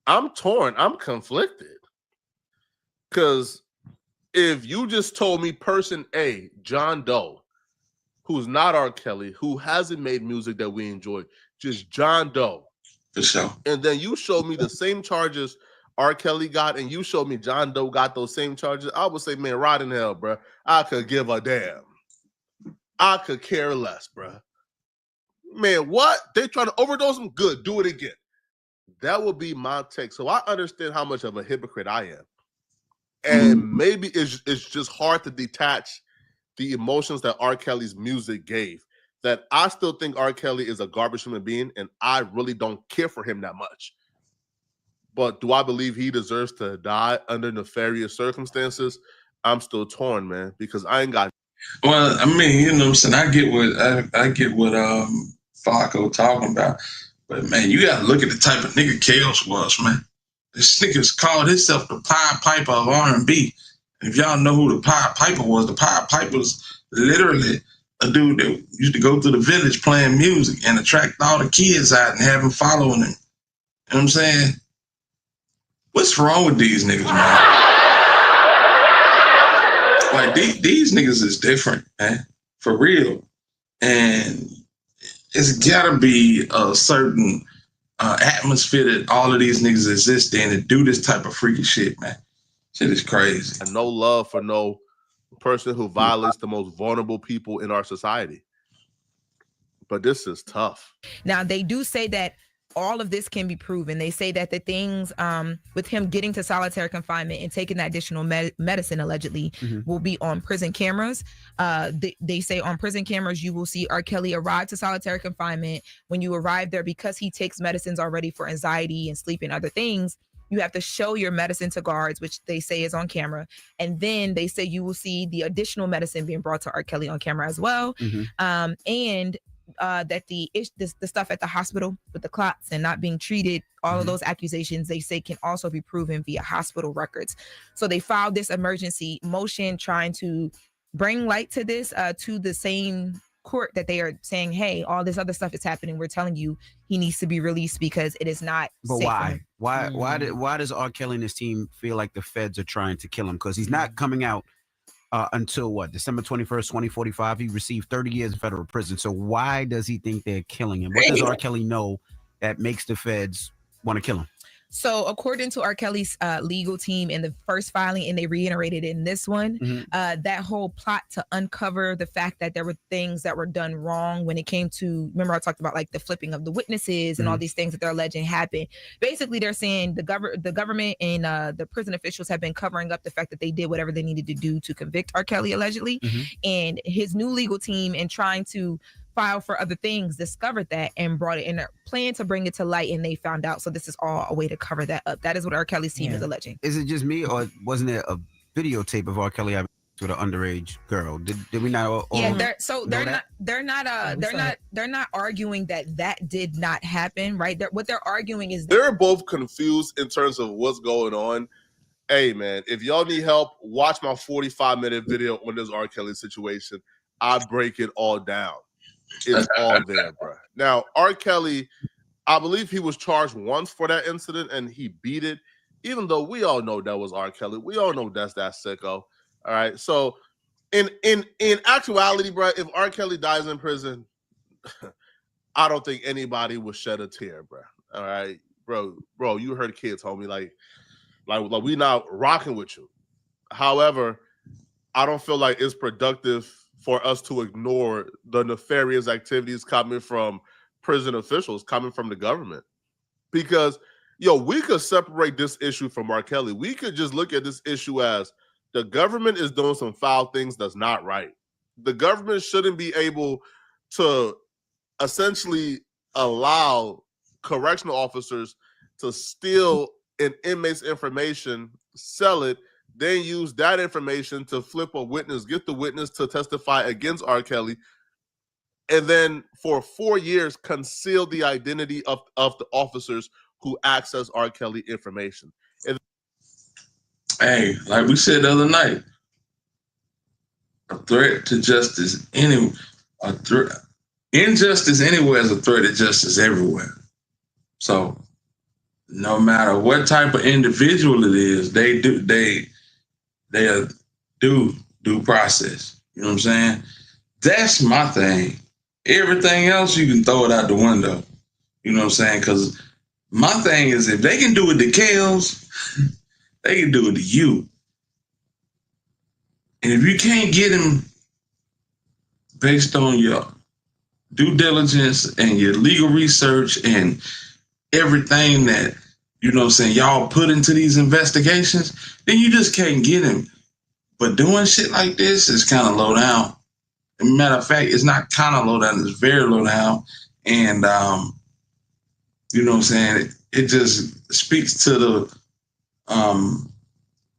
I'm torn. I'm conflicted. Because if you just told me person A, John Doe, who's not R. Kelly, who hasn't made music that we enjoy, just John Doe. For sure. And then you showed me the same charges R. Kelly got, and you showed me John Doe got those same charges, I would say, man, rot in hell, bro. I could give a damn. I could care less, bro. Man, what? They trying to overdose him? Good, do it again. That would be my take. So I understand how much of a hypocrite I am. And maybe it's just hard to detach the emotions that R. Kelly's music gave. That I still think R. Kelly is a garbage human being, and I really don't care for him that much. But do I believe he deserves to die under nefarious circumstances? I'm still torn, man, because I ain't got... Well, I mean, you know what I'm saying? I get what Falco talking about. But man, you gotta look at the type of nigga Kels was, man. This nigga's called himself the Pied Piper of R&B. If y'all know who the Pied Piper was, the Pied Piper was literally a dude that used to go through the village playing music and attract all the kids out and have them following him. You know what I'm saying? What's wrong with these niggas, man? Like, these niggas is different, man. For real. And it's gotta be a certain atmosphere that all of these niggas exist in and do this type of freaky shit, man. Shit is crazy. And no love for no person who violates the most vulnerable people in our society. But this is tough. Now, they do say that all of this can be proven. They say that the things with him getting to solitary confinement and taking that additional medicine allegedly will be on prison cameras. They say on prison cameras, you will see R. Kelly arrive to solitary confinement. When you arrive there, because he takes medicines already for anxiety and sleep and other things, you have to show your medicine to guards, which they say is on camera. And then they say you will see the additional medicine being brought to R. Kelly on camera as well. And that the stuff at the hospital with the clots and not being treated, all of those accusations, they say can also be proven via hospital records. So they filed this emergency motion trying to bring light to this, to the same court that they are saying, hey, all this other stuff is happening. We're telling you he needs to be released because it is not But safe for why? him. Why does R. Kelly and his team feel like the feds are trying to kill him? Because he's not coming out until what, December 21st, 2045. He received 30 years in federal prison. So why does he think they're killing him? What does R. Kelly know that makes the feds want to kill him? So according to R. Kelly's legal team in the first filing, and they reiterated in this one, that whole plot to uncover the fact that there were things that were done wrong when it came to, remember I talked about like the flipping of the witnesses and all these things that they're alleging happened. Basically, they're saying the government and the prison officials have been covering up the fact that they did whatever they needed to do to convict R. Kelly allegedly. And his new legal team, and trying to file for other things, discovered that and brought it in, plan to bring it to light, and they found out. So this is all a way to cover that up. That is what R. Kelly's team is alleging. Is it just me, or wasn't there a videotape of R. Kelly having with an underage girl? Did we not all they're not arguing that did not happen, right? What they're arguing is they're both confused in terms of what's going on. Hey man, if y'all need help, watch my 45-minute video on this R. Kelly situation. I break it all down. It's all there, bro. Now, R. Kelly, I believe he was charged once for that incident and he beat it, even though we all know that was R. Kelly. We all know that's that sicko. All right. So in actuality, bro, if R. Kelly dies in prison, I don't think anybody will shed a tear, bro. All right, bro, you heard kids, homie. Like we not rocking with you. However, I don't feel like it's productive for us to ignore the nefarious activities coming from prison officials, coming from the government. Because, we could separate this issue from R. Kelly. We could just look at this issue as the government is doing some foul things that's not right. The government shouldn't be able to essentially allow correctional officers to steal an inmate's information, sell it, then use that information to flip a witness, get the witness to testify against R. Kelly, and then for 4 years conceal the identity of the officers who access R. Kelly information. Hey, like we said the other night, a threat to justice injustice anywhere is a threat to justice everywhere. So no matter what type of individual it is, they do due process. You know what I'm saying? That's my thing. Everything else, you can throw it out the window. You know what I'm saying? Because my thing is, if they can do it to Kels, they can do it to you. And if you can't get him based on your due diligence and your legal research and everything that, y'all put into these investigations, then you just can't get him. But doing shit like this is kind of low down. As a matter of fact, it's not kind of low down, it's very low down. And, it just speaks to the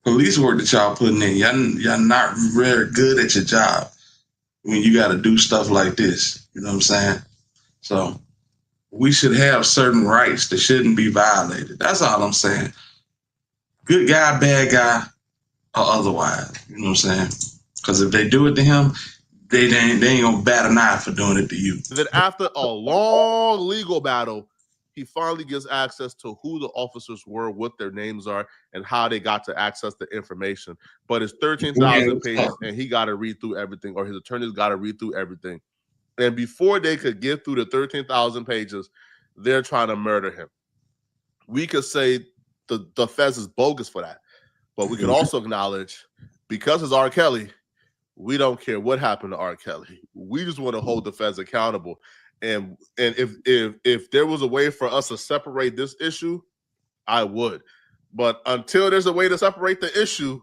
police work that y'all putting in. Y'all not very good at your job when you got to do stuff like this. You know what I'm saying? So we should have certain rights that shouldn't be violated. That's all I'm saying. good guy, bad guy, or otherwise. You know what I'm saying? Because if they do it to him, they ain't gonna bat an eye for doing it to you. And then after a long legal battle, he finally gets access to who the officers were, what their names are, and how they got to access the information. But it's 13,000 pages, and he got to read through everything, or his attorneys got to read through everything. And before they could get through the 13,000 pages, they're trying to murder him. We could say the feds is bogus for that, but we could also acknowledge, because it's R. Kelly, we don't care what happened to R. Kelly. We just want to hold the feds accountable. And if there was a way for us to separate this issue, I would. But until there's a way to separate the issue,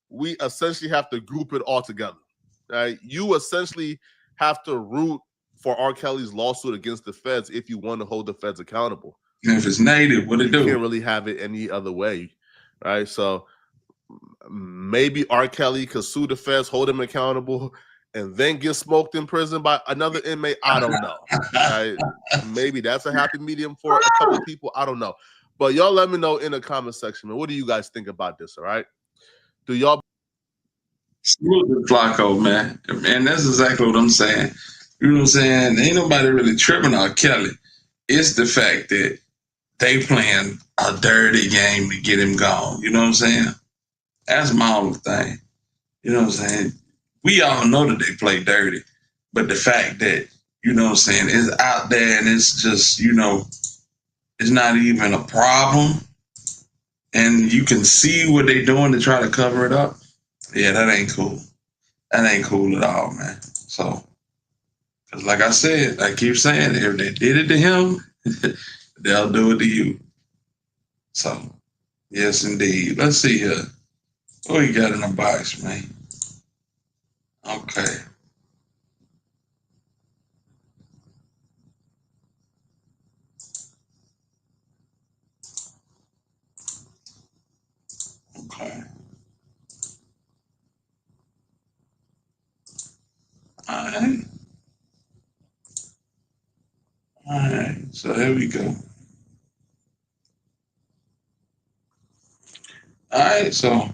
we essentially have to group it all together. Right? You essentially have to root for R. Kelly's lawsuit against the feds if you want to hold the feds accountable. And if it's native, what it do? You can't really have it any other way, right? So maybe R. Kelly could sue the feds, hold him accountable, and then get smoked in prison by another inmate. I don't know. Right? Maybe that's a happy medium for a couple of people. I don't know. But y'all let me know in the comment section, man. What do you guys think about this, all right? Do y'all... Salute to Flacco, man. And that's exactly what I'm saying. You know what I'm saying? Ain't nobody really tripping on Kelly. It's the fact that they playing a dirty game to get him gone. You know what I'm saying? That's my only thing. You know what I'm saying? We all know that they play dirty. But the fact that, you know what I'm saying, it's out there and it's just, you know, it's not even a problem. And you can see what they're doing to try to cover it up. Yeah, that ain't cool. That ain't cool at all, man. So, because like I said, I keep saying, if they did it to him, they'll do it to you. So, yes, indeed. Let's see here. What you got in the box, man? Okay. Okay. All right. All right. So here we go. All right. So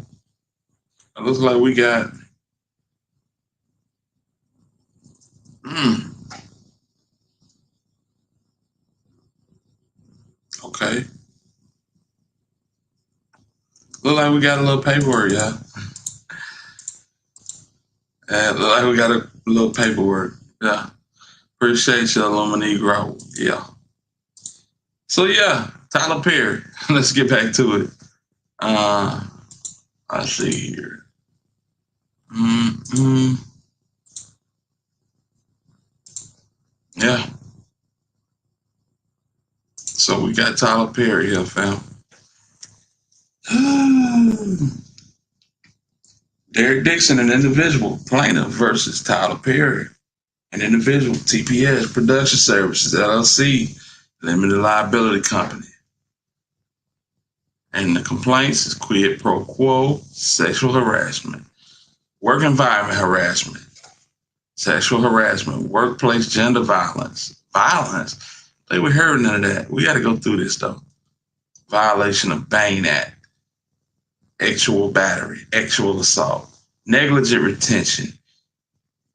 it looks like we got. Okay. Look like we got a little paperwork, yeah. And look like we got a little paperwork. Yeah. Appreciate you, Loma Negro. Yeah. So yeah, Tyler Perry. Let's get back to it. Let's see here. Yeah. So we got Tyler Perry here, fam. Derek Dixon, an individual plaintiff versus Tyler Perry, an individual TPS Production Services LLC, limited liability company. And the complaints is quid pro quo, sexual harassment, work environment harassment, sexual harassment, workplace gender violence. They were hearing none of that. We got to go through this though. Violation of Bain Act, actual battery, actual assault, negligent retention,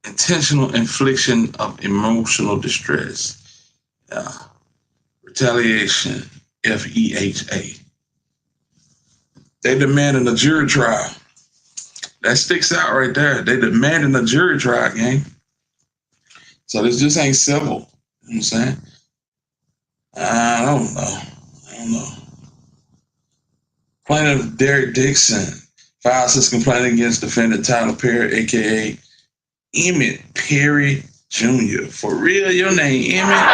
intentional infliction of emotional distress, retaliation, FEHA. They demanding a jury trial. That sticks out right there. They demanding a jury trial, gang. So this just ain't civil. You know what I'm saying? I don't know. Plaintiff Derek Dixon files his complaint against defendant Tyler Perry, a.k.a. Emmett Perry Jr. For real, your name, Emmett?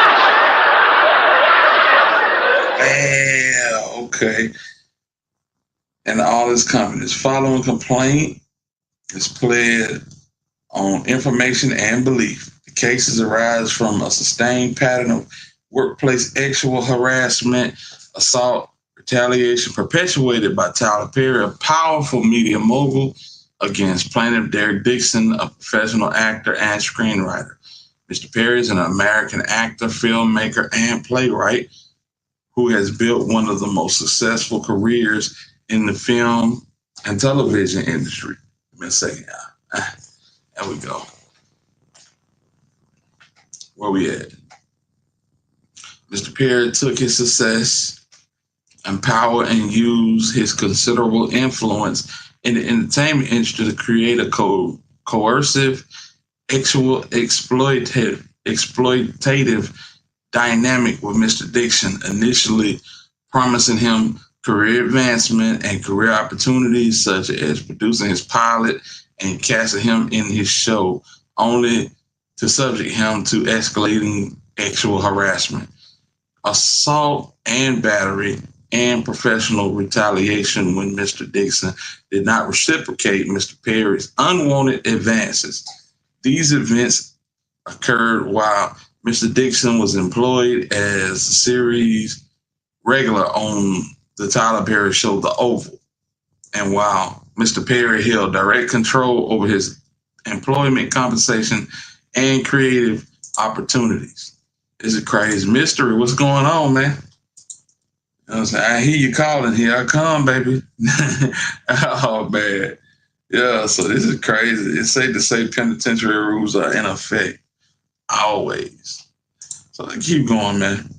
Yeah, okay. And all his companies. Following complaint is pled on information and belief. The cases arise from a sustained pattern of workplace sexual harassment, assault, retaliation perpetuated by Tyler Perry, a powerful media mogul, against plaintiff Derek Dixon, a professional actor and screenwriter. Mr. Perry is an American actor, filmmaker, and playwright who has built one of the most successful careers in the film and television industry. Give me a second, y'all. There we go. Where we at? Mr. Perry took his success and power and used his considerable influence in the entertainment industry to create a coercive, exploitative dynamic with Mr. Dixon, initially promising him career advancement and career opportunities such as producing his pilot and casting him in his show, only to subject him to escalating sexual harassment, assault and battery, and professional retaliation when Mr. Dixon did not reciprocate Mr. Perry's unwanted advances. These events occurred while Mr. Dixon was employed as a series regular on the Tyler Perry show, The Oval, and while Mr. Perry held direct control over his employment, compensation, and creative opportunities. It's a crazy mystery. What's going on, man? I hear you calling. Here I come, baby. Oh, man. Yeah, so this is crazy. It's safe to say penitentiary rules are in effect always. So keep going, man.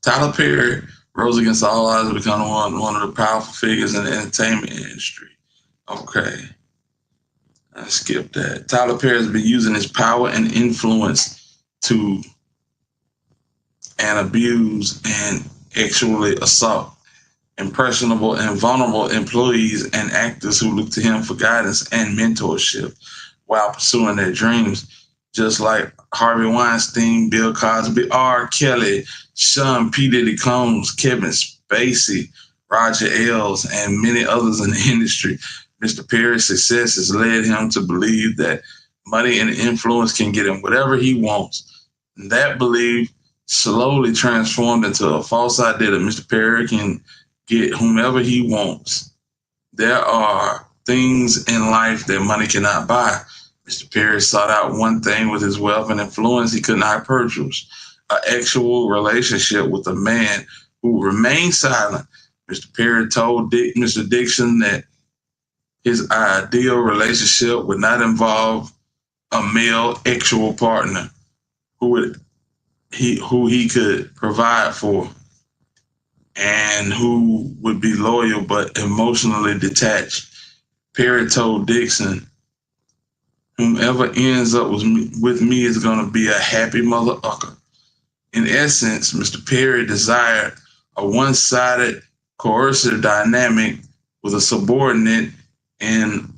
Tyler Perry rose against all odds to become one of the powerful figures in the entertainment industry. Okay. I skipped that. Tyler Perry has been using his power and influence to abuse and actually assault impressionable and vulnerable employees and actors who look to him for guidance and mentorship while pursuing their dreams, just like Harvey Weinstein, Bill Cosby, R. Kelly, Sean P. Diddy Combs, Kevin Spacey, Roger Ailes, and many others in the industry. Mr. Perry's success has led him to believe that money and influence can get him whatever he wants. And that belief slowly transformed into a false idea that Mr. Perry can get whomever he wants. There are things in life that money cannot buy. Mr. Perry sought out one thing with his wealth and influence he could not purchase: an actual relationship with a man who remained silent. Mr. Perry told Mr. Dixon that his ideal relationship would not involve a male actual partner who he could provide for and who would be loyal but emotionally detached. Perry told Dixon, "Whomever ends up with me is going to be a happy motherfucker." In essence, Mr. Perry desired a one-sided coercive dynamic with a subordinate and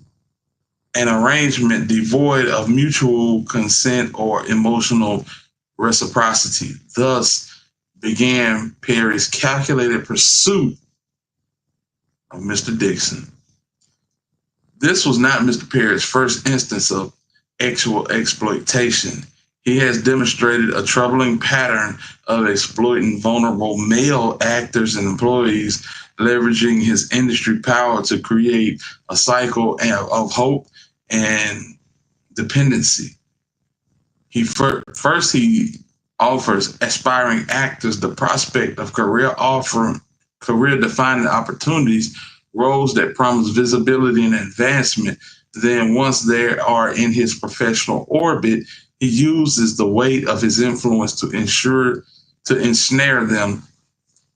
an arrangement devoid of mutual consent or emotional reciprocity. Thus began Perry's calculated pursuit of Mr. Dixon. This was not Mr. Perry's first instance of actual exploitation. He has demonstrated a troubling pattern of exploiting vulnerable male actors and employees, leveraging his industry power to create a cycle of hope and dependency. He offers aspiring actors the prospect of career-defining opportunities, roles that promise visibility and advancement. Then once they are in his professional orbit, he uses the weight of his influence to ensnare them,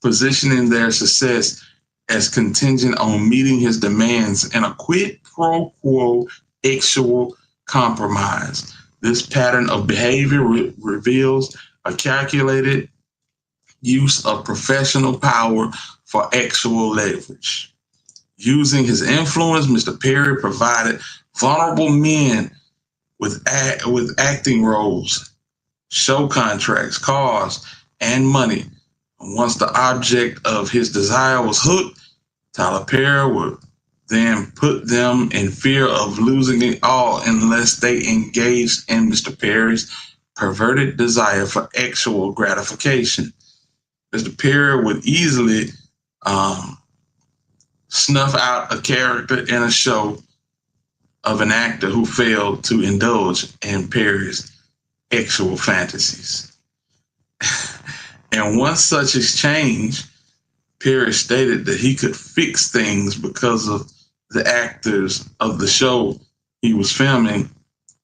positioning their success as contingent on meeting his demands in a quid pro quo actual compromise. This pattern of behavior reveals a calculated use of professional power for actual leverage. Using his influence, Mr. Perry provided vulnerable men with acting roles, show contracts, cars, and money. And once the object of his desire was hooked, Tyler Perry would then put them in fear of losing it all unless they engaged in Mr. Perry's perverted desire for actual gratification. Mr. Perry would easily snuff out a character in a show of an actor who failed to indulge in Perry's actual fantasies. And one such exchange, Perry stated that he could fix things because of the actors of the show he was filming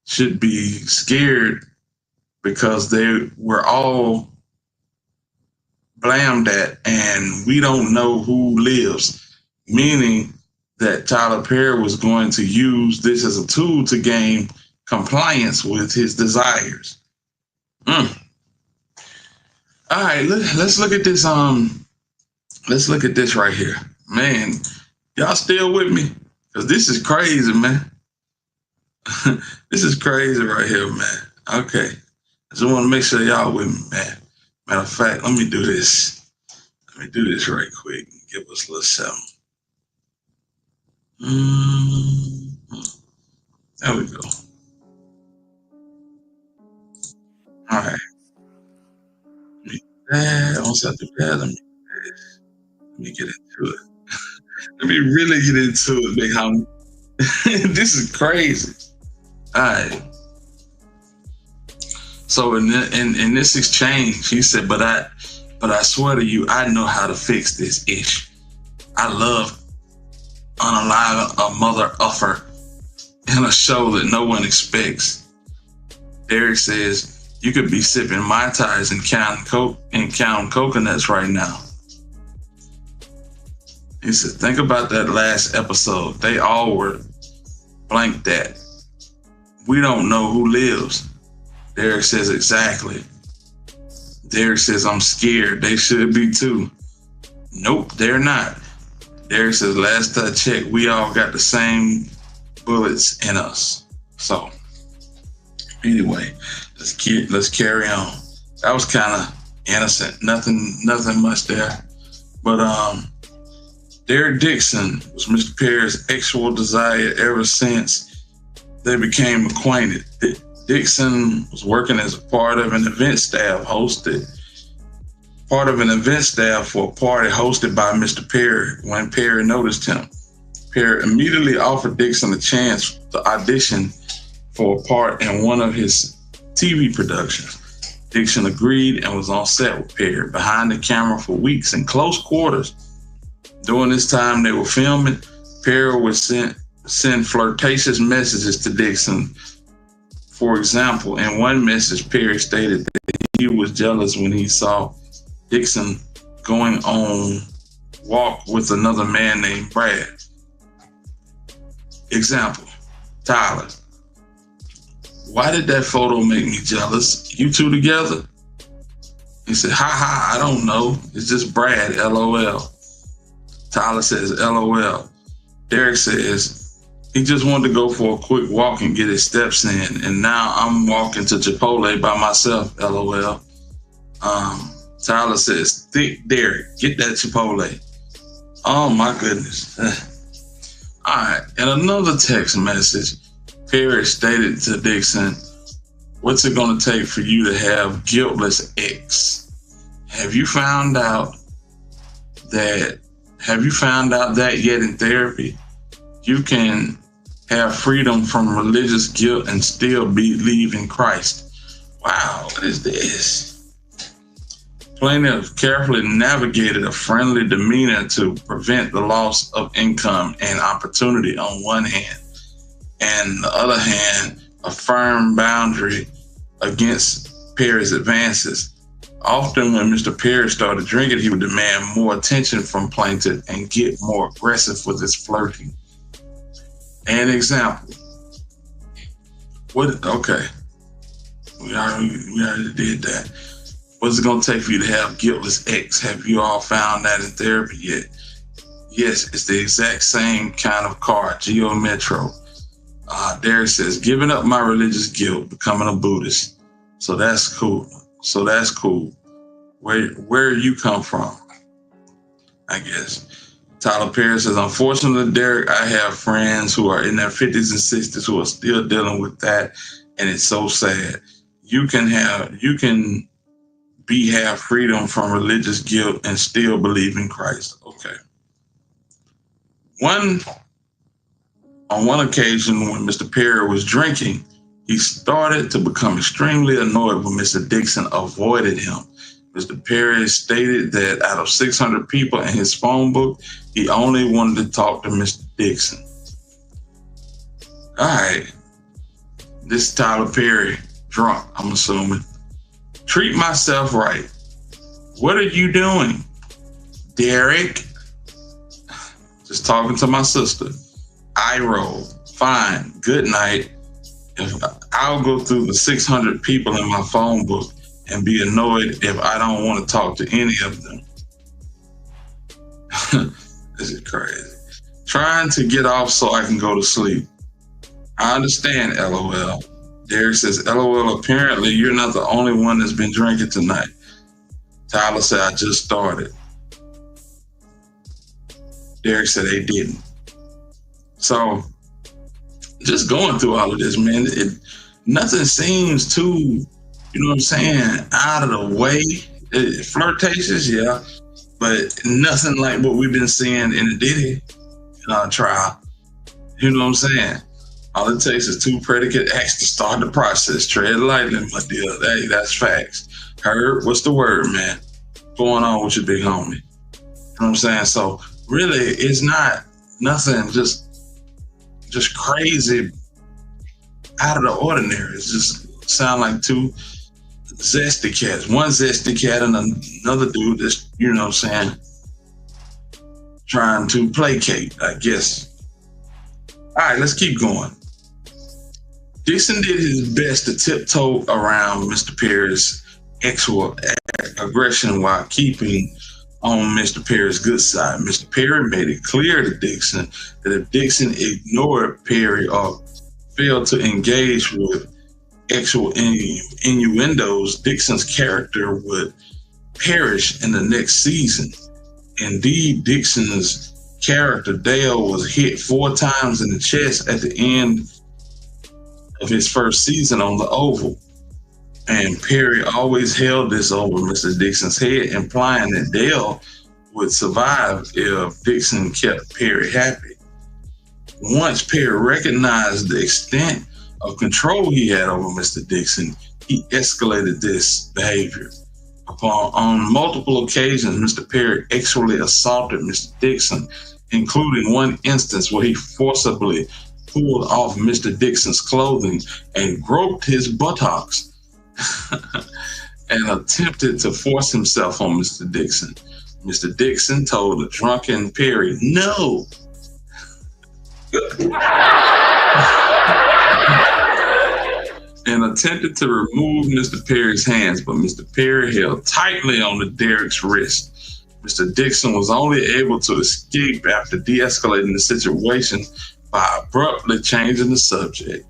should be scared because they were all blamed at and we don't know who lives, meaning that Tyler Perry was going to use this as a tool to gain compliance with his desires. All right, let's look at this. Let's look at this right here, man. Y'all still with me? Because this is crazy, man. This is crazy right here, man. Okay, I just want to make sure y'all with me, man. Matter of fact, let me do this. Let me do this right quick. Give us a little something. There we go. All right. Once I do that, let me get into it. Let me really get into it, big homie. This is crazy. All right. So in this exchange, he said, "But I swear to you, I know how to fix this issue. I love unalive a mother uffer in a show that no one expects." Derek says, "You could be sipping Mai Tais and counting coconuts right now." He said, "Think about that last episode. They all were blank that. We don't know who lives." Derek says, "Exactly." Derek says, "I'm scared. They should be too." "Nope, they're not." Derek says, "Last I checked, we all got the same bullets in us." So anyway, let's carry on. That was kind of innocent. Nothing much there. But Derek Dixon was Mr. Perry's actual desire ever since they became acquainted. Dixon was working as a part of an event staff for a party hosted by Mr. Perry when Perry noticed him. Perry immediately offered Dixon a chance to audition for a part in one of his TV productions. Dixon agreed and was on set with Perry behind the camera for weeks in close quarters. During this time they were filming, Perry would send flirtatious messages to Dixon. For example, in one message, Perry stated that he was jealous when he saw Dixon going on walk with another man named Brad. Example, Tyler, "Why did that photo make me jealous? You two together?" He said, "Ha, I don't know. It's just Brad, LOL." Tyler says, LOL. Derek says, "He just wanted to go for a quick walk and get his steps in, and now I'm walking to Chipotle by myself, LOL." Tyler says, "Thick Derek, get that Chipotle." Oh my goodness. All right, in another text message, Perry stated to Dixon, "What's it gonna take for you to have guiltless ex? Have you found out that yet in therapy? You can have freedom from religious guilt and still believe in Christ." Wow, what is this? Plaintiff carefully navigated a friendly demeanor to prevent the loss of income and opportunity on one hand, and the other hand, a firm boundary against Perry's advances. Often when Mr. Perry started drinking, he would demand more attention from plaintiff and get more aggressive with his flirting. An example. Okay. We already did that. What's it going to take for you to have guiltless ex? Have you all found that in therapy yet? Yes, it's the exact same kind of car, Geo Metro. Derek says, "Giving up my religious guilt, becoming a Buddhist." So that's cool. Where you come from, I guess. Tyler Perry says, "Unfortunately, Derek, I have friends who are in their 50s and 60s who are still dealing with that, and it's so sad. You can have freedom from religious guilt and still believe in Christ." Okay. On one occasion when Mr. Perry was drinking, he started to become extremely annoyed when Mr. Dixon avoided him. Mr. Perry stated that out of 600 people in his phone book, he only wanted to talk to Mr. Dixon. All right. This is Tyler Perry, drunk, I'm assuming. Treat myself right. What are you doing, Derek? Just talking to my sister. I roll. Fine. Good night. I'll go through the 600 people in my phone book and be annoyed if I don't want to talk to any of them. This is crazy. Trying to get off so I can go to sleep. I understand, LOL. Derek says, LOL, apparently you're not the only one that's been drinking tonight. Tyler said, I just started. Derek said they didn't. So, just going through all of this, man, nothing seems too, you know what I'm saying, out of the way. Flirtatious, yeah, but nothing like what we've been seeing in the Diddy trial. You know what I'm saying? All it takes is 2 predicate acts to start the process. Tread lightly, my dear. Hey, that's facts. Herb, what's the word, man? What's going on with your big homie? You know what I'm saying? So really, it's not nothing just crazy out of the ordinary. It just sound like 2 zesty cats. One zesty cat and another dude that's, you know what I'm saying, trying to placate, I guess. All right, let's keep going. Dixon did his best to tiptoe around Mr. Perry's sexual aggression while keeping on Mr. Perry's good side. Mr. Perry made it clear to Dixon that if Dixon ignored Perry or failed to engage with sexual innuendos, Dixon's character would perish in the next season. Indeed, Dixon's character, Dale, was hit 4 times in the chest at the end of his first season on the Oval. And Perry always held this over Mr. Dixon's head, implying that Dale would survive if Dixon kept Perry happy. Once Perry recognized the extent of control he had over Mr. Dixon, he escalated this behavior. On multiple occasions, Mr. Perry sexually assaulted Mr. Dixon, including one instance where he forcibly pulled off Mr. Dixon's clothing and groped his buttocks and attempted to force himself on Mr. Dixon. Mr. Dixon told the drunken Perry, no. And attempted to remove Mr. Perry's hands, but Mr. Perry held tightly on the Derek's wrist. Mr. Dixon was only able to escape after de-escalating the situation by abruptly changing the subject.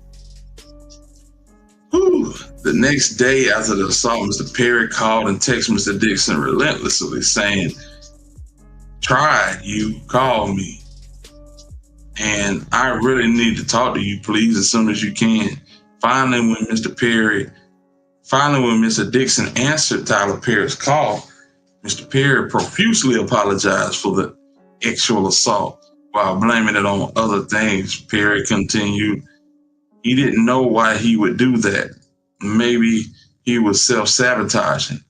Whew. The next day after the assault, Mr. Perry called and texted Mr. Dixon relentlessly saying, tried, you called me. And I really need to talk to you, please, as soon as you can. Finally, when Mr. Dixon answered Tyler Perry's call, Mr. Perry profusely apologized for the sexual assault while blaming it on other things. Perry continued, he didn't know why he would do that. Maybe he was self-sabotaging.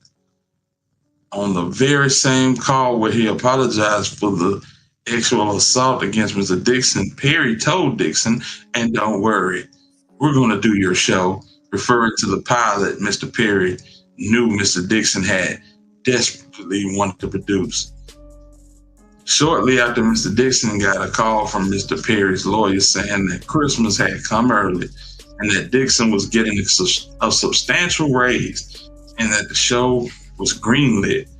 On the very same call where he apologized for the sexual assault against Mr. Dixon, Perry told Dixon, and don't worry, we're going to do your show, referring to the pilot Mr. Perry knew Mr. Dixon had desperately wanted to produce. Shortly after Mr. Dixon got a call from Mr. Perry's lawyer saying that Christmas had come early and that Dixon was getting a substantial raise and that the show was greenlit.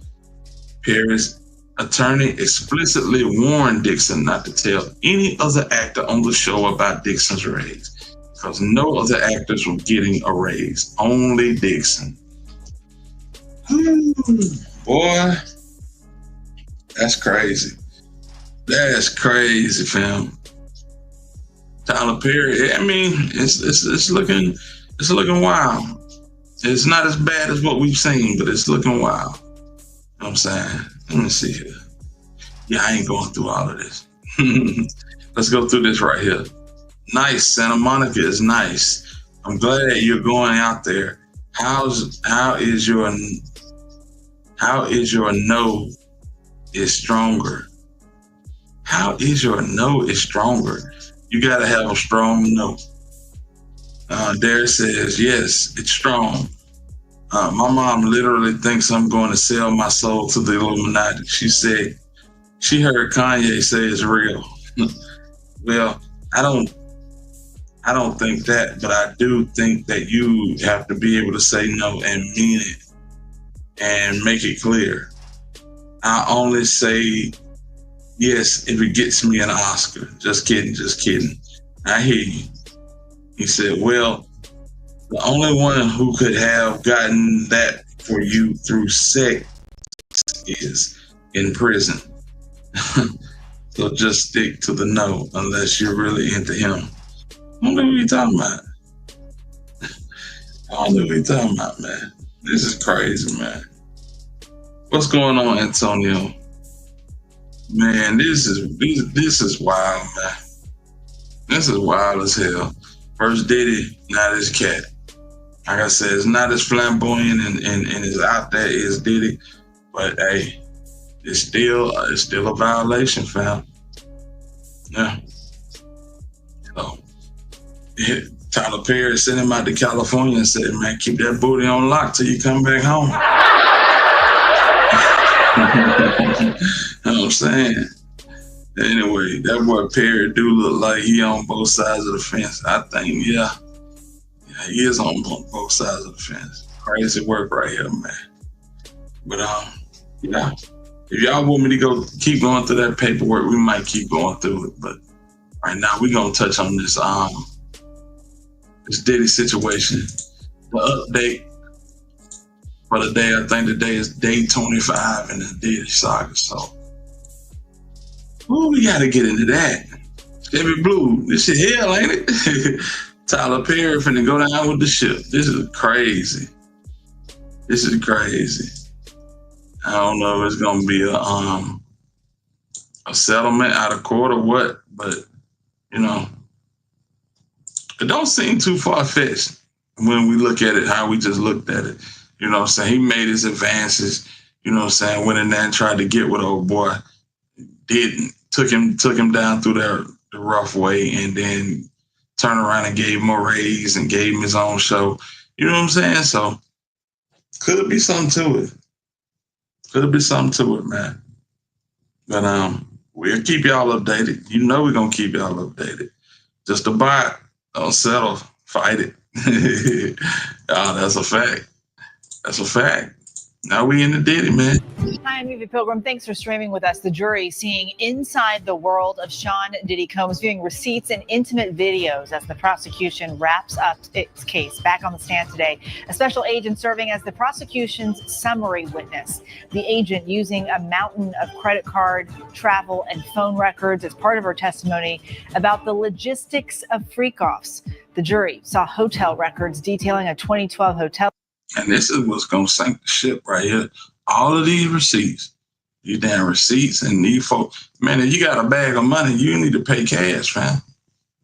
Perry's attorney explicitly warned Dixon not to tell any other actor on the show about Dixon's raise, because no other actors were getting a raise, only Dixon. Boy, that's crazy. That's crazy, fam. Tyler Perry, I mean, it's looking wild. It's not as bad as what we've seen, but it's looking wild. You know what I'm saying? Let me see here. Yeah, I ain't going through all of this. Let's go through this right here. Nice, Santa Monica is nice. I'm glad you're going out there. How is your How is your no is stronger? How is your no is stronger? You got to have a strong no. Dare says, yes, it's strong. My mom literally thinks I'm going to sell my soul to the Illuminati. She said, she heard Kanye say it's real. Well, I don't think that, but I do think that you have to be able to say no and mean it and make it clear. I only say yes if it gets me an Oscar. Just kidding, just kidding. I hear you. He said, well, the only one who could have gotten that for you through sex is in prison. So just stick to the no unless you're really into him. I don't know what you're talking about. I don't know what you're talking about, man. This is crazy, man. What's going on, Antonio? Man, this is wild, man. This is wild as hell. First Diddy, now this cat. Like I said, it's not as flamboyant and as out there as Diddy, but hey, it's still a violation, fam. Yeah. So, Tyler Perry sent him out to California and said, man, keep that booty on lock till you come back home. You know what I'm saying? Anyway, that boy Perry do look like he on both sides of the fence. I think, yeah, he is on both sides of the fence. Crazy work right here, man. But yeah, if y'all want me to keep going through that paperwork, we might keep going through it. But right now, we're gonna touch on this Diddy situation. The update for the day, I think the day is day 25 in the Diddy saga. So, we gotta get into that. Chevy Blue, this shit hell, ain't it? Tyler Perry finna go down with the ship. This is crazy. This is crazy. I don't know if it's gonna be a settlement out of court or what, but you know, it don't seem too far-fetched when we look at it, how we just looked at it. You know what I'm saying? He made his advances, you know what I'm saying, went in there and tried to get with old boy. Didn't. Took him down through the rough way and then turned around and gave him a raise and gave him his own show. You know what I'm saying? So could be something to it. Could be something to it, man. But we'll keep y'all updated. You know we're gonna keep y'all updated. Just a buy it, don't settle, fight it. That's a fact. That's a fact. Now we in the Diddy, man. Hi, I'm Evie Pilgrim. Thanks for streaming with us. The jury seeing inside the world of Sean Diddy Combs, viewing receipts and intimate videos as the prosecution wraps up its case. Back on the stand today, a special agent serving as the prosecution's summary witness. The agent using a mountain of credit card, travel, and phone records as part of her testimony about the logistics of freak-offs. The jury saw hotel records detailing a 2012 hotel. And this is what's going to sink the ship right here. All of these receipts, these damn receipts and these folks. Man, if you got a bag of money, you need to pay cash, fam.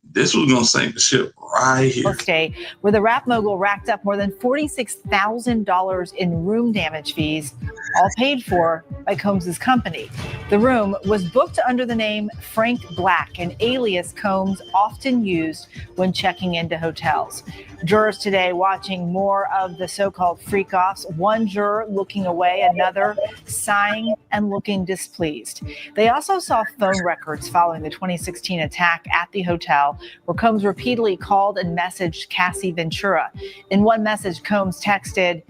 This was going to sink the ship right here. Day, where the rap mogul racked up more than $46,000 in room damage fees, all paid for by Combs' company. The room was booked under the name Frank Black, an alias Combs often used when checking into hotels. Jurors today watching more of the so-called freak-offs. One juror looking away, another sighing and looking displeased. They also saw phone records following the 2016 attack at the hotel, where Combs repeatedly called and messaged Cassie Ventura. In one message, Combs texted,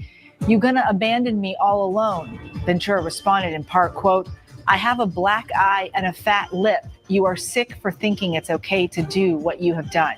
"You gonna abandon me all alone?" Ventura responded in part, quote, "I have a black eye and a fat lip. You are sick for thinking it's okay to do what you have done."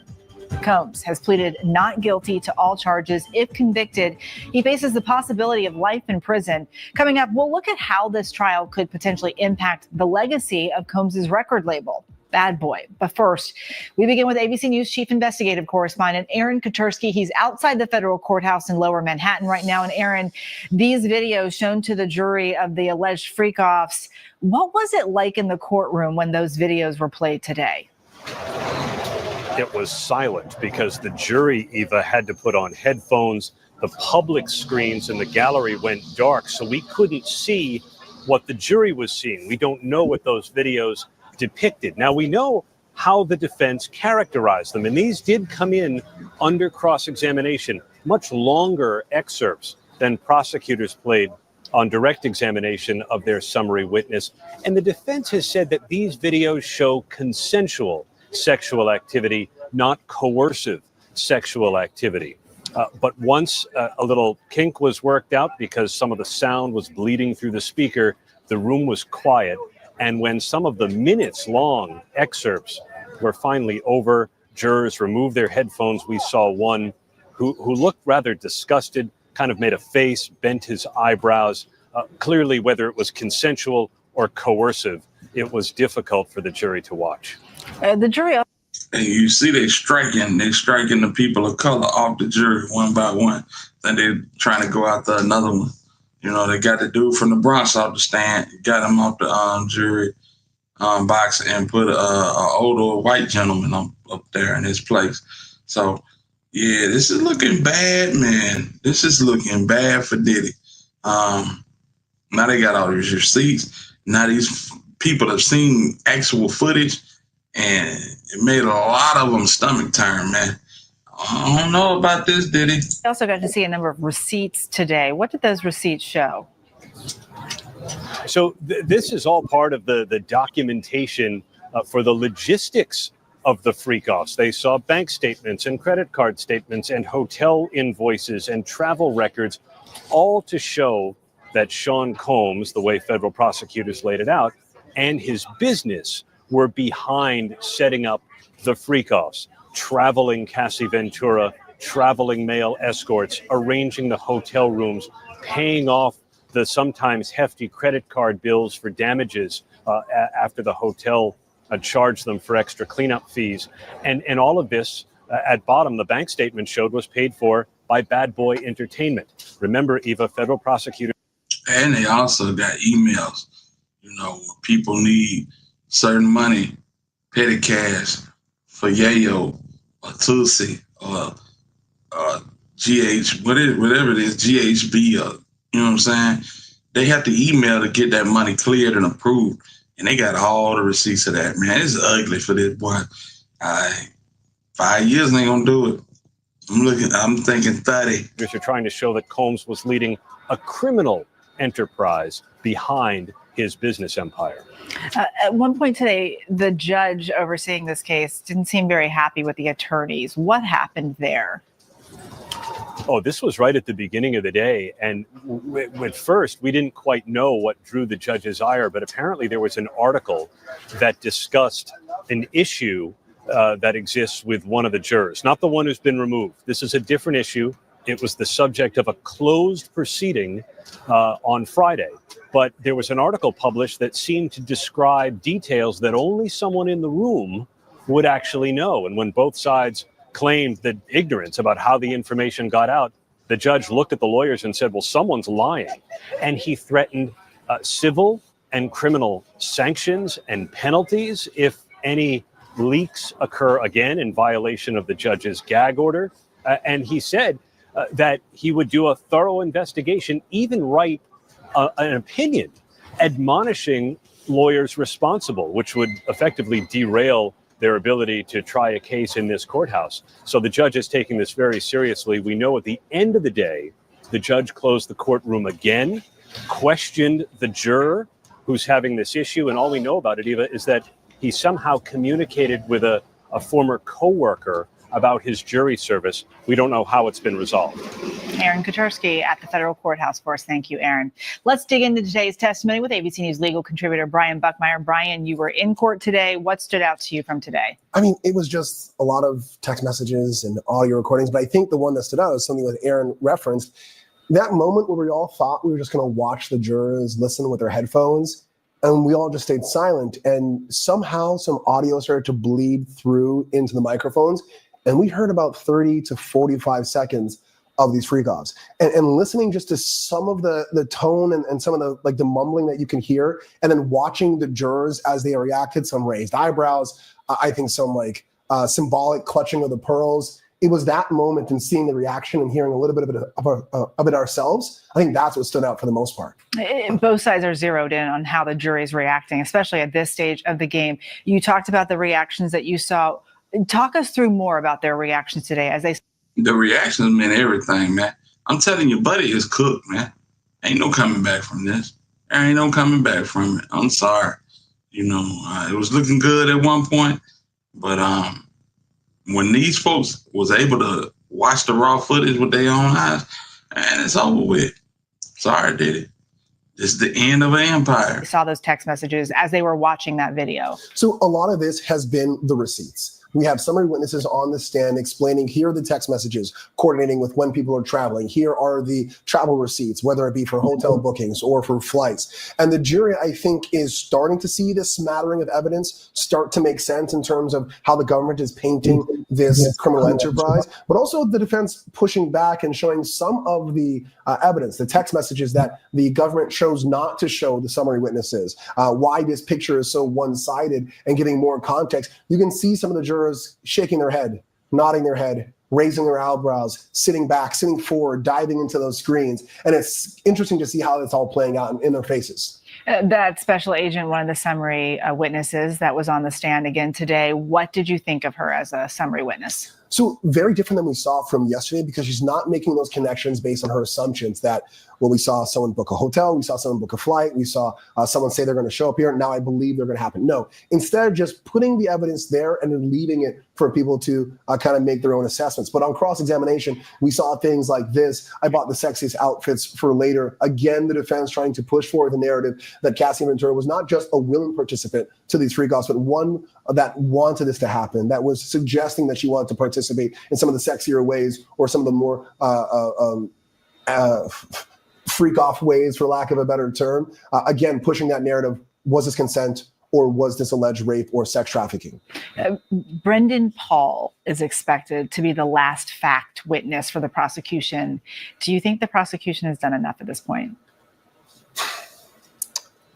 Combs has pleaded not guilty to all charges. If convicted, he faces the possibility of life in prison. Coming up, we'll look at how this trial could potentially impact the legacy of Combs' record label, Bad Boy. But first, we begin with ABC News chief investigative correspondent Aaron Katursky. He's outside the federal courthouse in Lower Manhattan right now. And Aaron, these videos shown to the jury of the alleged freak-offs, what was it like in the courtroom when those videos were played today? It was silent because the jury, Eva, had to put on headphones the public screens in the gallery went dark, so we couldn't see what the jury was seeing. We don't know what those videos depicted. Now, we know how the defense characterized them, and these did come in under cross-examination, much longer excerpts than prosecutors played on direct examination of their summary witness. And the defense has said that these videos show consensual sexual activity, not coercive sexual activity. But once a little kink was worked out because some of the sound was bleeding through the speaker, the room was quiet. And when some of the minutes-long excerpts were finally over, jurors removed their headphones. We saw one who looked rather disgusted, kind of made a face, bent his eyebrows. Clearly, whether it was consensual or coercive, it was difficult for the jury to watch. The jury. And you see they striking the people of color off the jury one by one. Then they're trying to go after another one. You know, they got the dude from the Bronx off the stand, got him off the jury box, and put a older white gentleman up there in his place. So, yeah, this is looking bad, man. This is looking bad for Diddy. Now they got all these receipts. Now these people have seen actual footage, and it made a lot of them stomach turn, man. I don't know about this, Diddy. I also got to see a number of receipts today. What did those receipts show? So this is all part of the documentation for the logistics of the freak-offs. They saw bank statements and credit card statements and hotel invoices and travel records, all to show that Sean Combs, the way federal prosecutors laid it out, and his business were behind setting up the freak-offs, traveling Cassie Ventura, traveling male escorts, arranging the hotel rooms, paying off the sometimes hefty credit card bills for damages after the hotel charged them for extra cleanup fees. And all of this, at bottom, the bank statement showed, was paid for by Bad Boy Entertainment. Remember, Eva, federal prosecutors. And they also got emails, you know, where people need certain money, petty cash for Yayo or Tulsi or GH, whatever it is, GHB, or, you know what I'm saying? They have to email to get that money cleared and approved. And they got all the receipts of that, man. It's ugly for this boy. 5 years ain't gonna do it. I'm thinking 30. You're trying to show that Combs was leading a criminal enterprise behind his business empire. At one point today, the judge overseeing this case didn't seem very happy with the attorneys. What happened there? Oh, this was right at the beginning of the day. And at first, we didn't quite know what drew the judge's ire, but apparently there was an article that discussed an issue that exists with one of the jurors, not the one who's been removed. This is a different issue. It was the subject of a closed proceeding on Friday. But there was an article published that seemed to describe details that only someone in the room would actually know. And when both sides claimed that ignorance about how the information got out, the judge looked at the lawyers and said, well, someone's lying. And he threatened civil and criminal sanctions and penalties if any leaks occur again in violation of the judge's gag order. And he said that he would do a thorough investigation, even write an opinion admonishing lawyers responsible, which would effectively derail their ability to try a case in this courthouse. So the judge is taking this very seriously. We know at the end of the day, the judge closed the courtroom again, questioned the juror who's having this issue. And all we know about it, Eva, is that he somehow communicated with a former coworker about his jury service. We don't know how it's been resolved. Aaron Kotursky at the federal courthouse for us. Thank you, Aaron. Let's dig into today's testimony with ABC News legal contributor Brian Buckmeyer. Brian, you were in court today. What stood out to you from today? I mean, it was just a lot of text messages and audio recordings, but I think the one that stood out is something that Aaron referenced. That moment where we all thought we were just going to watch the jurors listen with their headphones, and we all just stayed silent, and somehow some audio started to bleed through into the microphones, and we heard about 30 to 45 seconds of these freak-offs. And listening just to some of the tone and some of the like the mumbling that you can hear, and then watching the jurors as they reacted, some raised eyebrows, I think some like symbolic clutching of the pearls. it was that moment and seeing the reaction and hearing a little bit of it ourselves. I think that's what stood out for the most part. Both sides are zeroed in on how the jury is reacting, especially at this stage of the game. You talked about the reactions that you saw. Talk us through more about their reactions today as they. The reactions meant everything, man. I'm telling you, buddy is cooked, man. Ain't no coming back from this. There ain't no coming back from it. I'm sorry. You know, it was looking good at one point, but when these folks was able to watch the raw footage with their own eyes, and it's over with. Sorry, Diddy. This is the end of an empire. I saw those text messages as they were watching that video. So a lot of this has been the receipts. We have summary witnesses on the stand explaining, here are the text messages, coordinating with when people are traveling. Here are the travel receipts, whether it be for hotel bookings or for flights. And the jury, I think, is starting to see this smattering of evidence start to make sense in terms of how the government is painting this criminal enterprise, but also the defense pushing back and showing some of the evidence, the text messages that the government chose not to show the summary witnesses, why this picture is so one-sided, and giving more context. You can see some of the jurors shaking their head, nodding their head, raising their eyebrows, sitting back, sitting forward, diving into those screens. And it's interesting to see how it's all playing out in their faces. That special agent, one of the summary witnesses that was on the stand again today, what did you think of her as a summary witness? So very different than we saw from yesterday, because she's not making those connections based on her assumptions that, well, we saw someone book a hotel, we saw someone book a flight, we saw someone say they're going to show up here, now I believe they're going to happen. No, instead just putting the evidence there and then leaving it for people to kind of make their own assessments. But on cross-examination, we saw things like this: I bought the sexiest outfits for later. Again, the defense trying to push forward the narrative that Cassie Ventura was not just a willing participant to these freak-offs, but one that wanted this to happen, that was suggesting that she wanted to participate in some of the sexier ways or some of the more freak-off ways, for lack of a better term. Again, pushing that narrative: was this consent, or was this alleged rape or sex trafficking? Brendan Paul is expected to be the last fact witness for the prosecution. Do you think the prosecution has done enough at this point?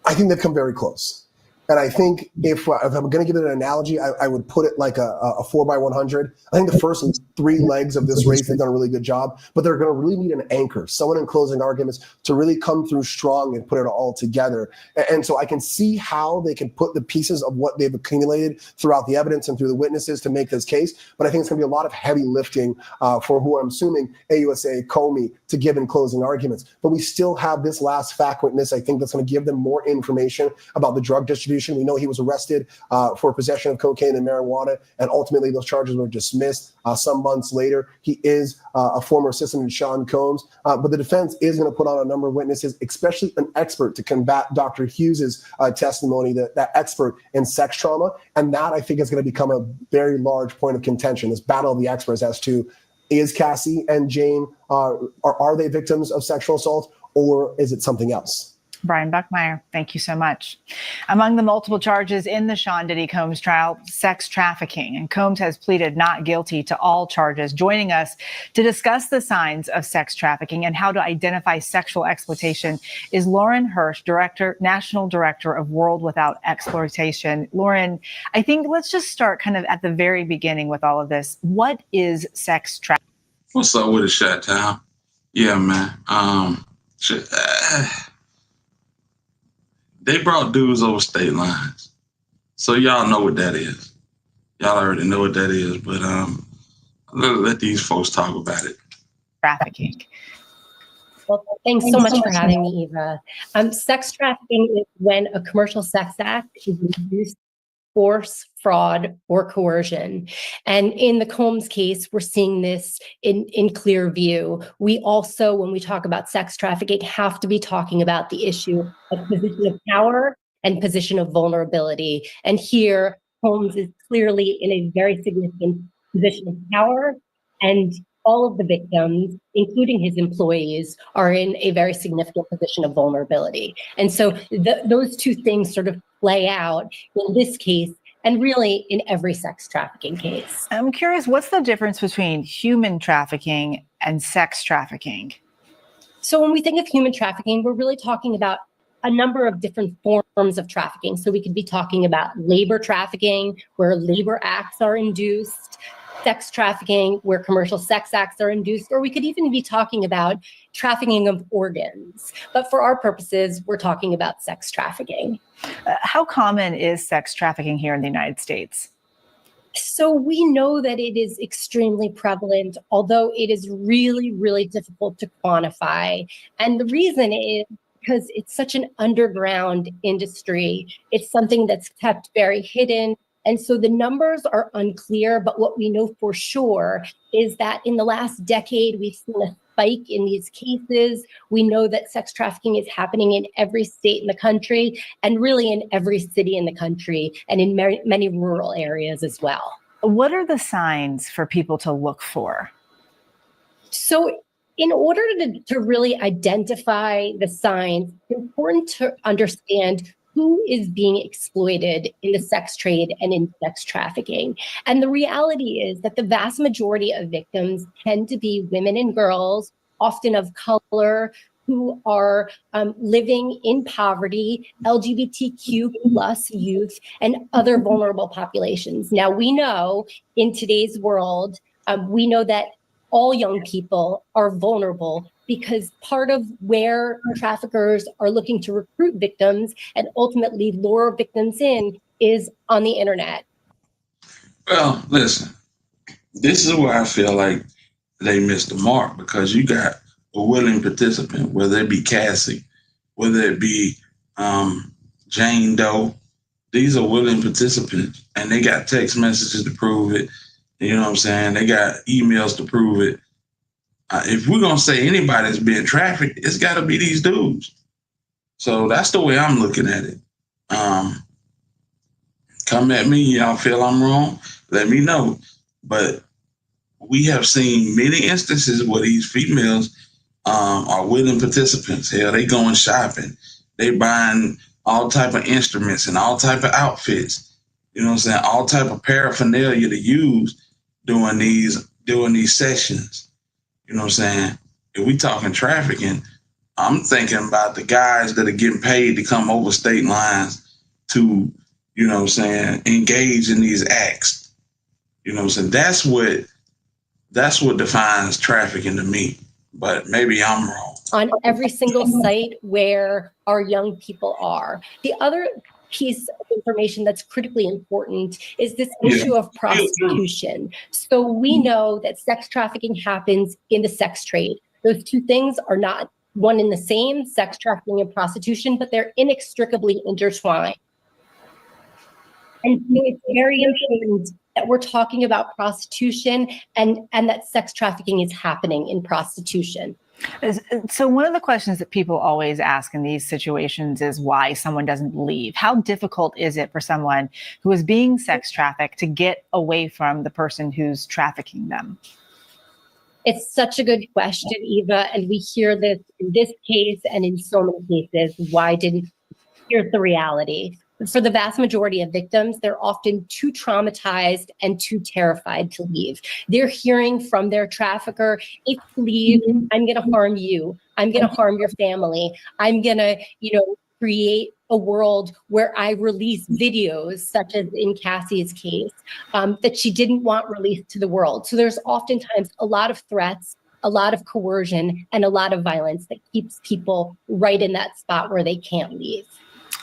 I think they've come very close. And I think if I'm going to give it an analogy, I would put it like a 4x100. I think the first 3 legs of this race, they've done a really good job, but they're going to really need an anchor, someone in closing arguments to really come through strong and put it all together. And so I can see how they can put the pieces of what they've accumulated throughout the evidence and through the witnesses to make this case. But I think it's going to be a lot of heavy lifting for who I'm assuming AUSA, Comey, to give in closing arguments. But we still have this last fact witness. I think that's going to give them more information about the drug distribution. We know he was arrested for possession of cocaine and marijuana, and ultimately those charges were dismissed some months later. He is a former assistant to Sean Combs, but the defense is going to put on a number of witnesses, especially an expert to combat Dr. Hughes's testimony, that expert in sex trauma. And that, I think, is going to become a very large point of contention, this battle of the experts as to, is Cassie and Jane, are they victims of sexual assault, or is it something else? Brian Buckmeyer, thank you so much. Among the multiple charges in the Sean Diddy Combs trial, sex trafficking, and Combs has pleaded not guilty to all charges. Joining us to discuss the signs of sex trafficking and how to identify sexual exploitation is Lauren Hirsch, National Director of World Without Exploitation. Lauren, I think let's just start kind of at the very beginning with all of this. What is sex trafficking? What's up with a shot town? Yeah, man. They brought dudes over state lines. So y'all know what that is. Y'all already know what that is, but let these folks talk about it. Trafficking. Well, thanks so much for having me, Eva. Sex trafficking is when a commercial sex act is used force, fraud, or coercion. And in the Combs case, we're seeing this in clear view. We also, when we talk about sex trafficking, have to be talking about the issue of position of power and position of vulnerability. And here, Combs is clearly in a very significant position of power, and all of the victims, including his employees, are in a very significant position of vulnerability. And so those two things sort of play out in this case, and really in every sex trafficking case. I'm curious, what's the difference between human trafficking and sex trafficking? So when we think of human trafficking, we're really talking about a number of different forms of trafficking. So we could be talking about labor trafficking, where labor acts are induced. sex trafficking where commercial sex acts are induced, or we could even be talking about trafficking of organs. But for our purposes, we're talking about sex trafficking. How common is sex trafficking here in the United States? So we know that it is extremely prevalent, although it is really, really difficult to quantify. And the reason is because it's such an underground industry. It's something that's kept very hidden. And so the numbers are unclear, but what we know for sure is that in the last decade, we've seen a spike in these cases. We know that sex trafficking is happening in every state in the country and really in every city in the country and in many rural areas as well. What are the signs for people to look for? So in order to really identify the signs, it's important to understand who is being exploited in the sex trade and in sex trafficking. And the reality is that the vast majority of victims tend to be women and girls, often of color, who are living in poverty, LGBTQ plus youth, and other vulnerable populations. Now, we know in today's world, we know that all young people are vulnerable because part of where traffickers are looking to recruit victims and ultimately lure victims in is on the internet. Well, listen, this is where I feel like they missed the mark, because you got a willing participant, whether it be Cassie, whether it be Jane Doe. These are willing participants, and they got text messages to prove it. You know what I'm saying? They got emails to prove it. If we're going to say anybody's being trafficked, it's got to be these dudes. So that's the way I'm looking at it. Come at me, y'all feel I'm wrong, let me know. But we have seen many instances where these females are willing participants. Hell, they going shopping. They buying all type of instruments and all type of outfits. You know what I'm saying? All type of paraphernalia to use during these sessions. You know what I'm saying? If we talking trafficking, I'm thinking about the guys that are getting paid to come over state lines to, you know what I'm saying, engage in these acts. You know what I'm saying? That's what defines trafficking to me. But maybe I'm wrong. On every single site where our young people are. The other piece of information that's critically important is this issue of prostitution. So we know that sex trafficking happens in the sex trade. Those two things are not one and the same, sex trafficking and prostitution, but they're inextricably intertwined. And so it's very important that we're talking about prostitution and that sex trafficking is happening in prostitution. So one of the questions that people always ask in these situations is why someone doesn't leave. How difficult is it for someone who is being sex trafficked to get away from the person who's trafficking them? It's such a good question, Eva, and we hear this in this case and in so many cases. Here's the reality. For the vast majority of victims, they're often too traumatized and too terrified to leave. They're hearing from their trafficker, if you leave, I'm going to harm you. I'm going to harm your family. I'm going to, create a world where I release videos, such as in Cassie's case, that she didn't want released to the world. So there's oftentimes a lot of threats, a lot of coercion, and a lot of violence that keeps people right in that spot where they can't leave.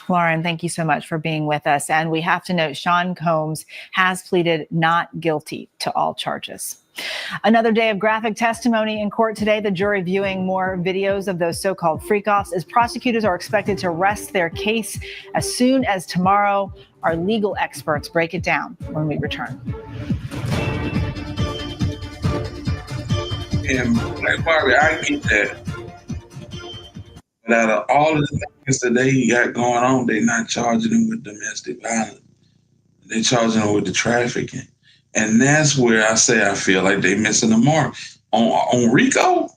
Lauren, thank you so much for being with us. And we have to note, Sean Combs has pleaded not guilty to all charges. Another day of graphic testimony in court today. The jury viewing more videos of those so-called freak-offs as prosecutors are expected to rest their case as soon as tomorrow. Our legal experts break it down when we return. And like Barbie, I get that. But out of all of the things that they got going on, they're not charging them with domestic violence. They're charging them with the trafficking. And that's where I say I feel like they're missing the mark. On RICO,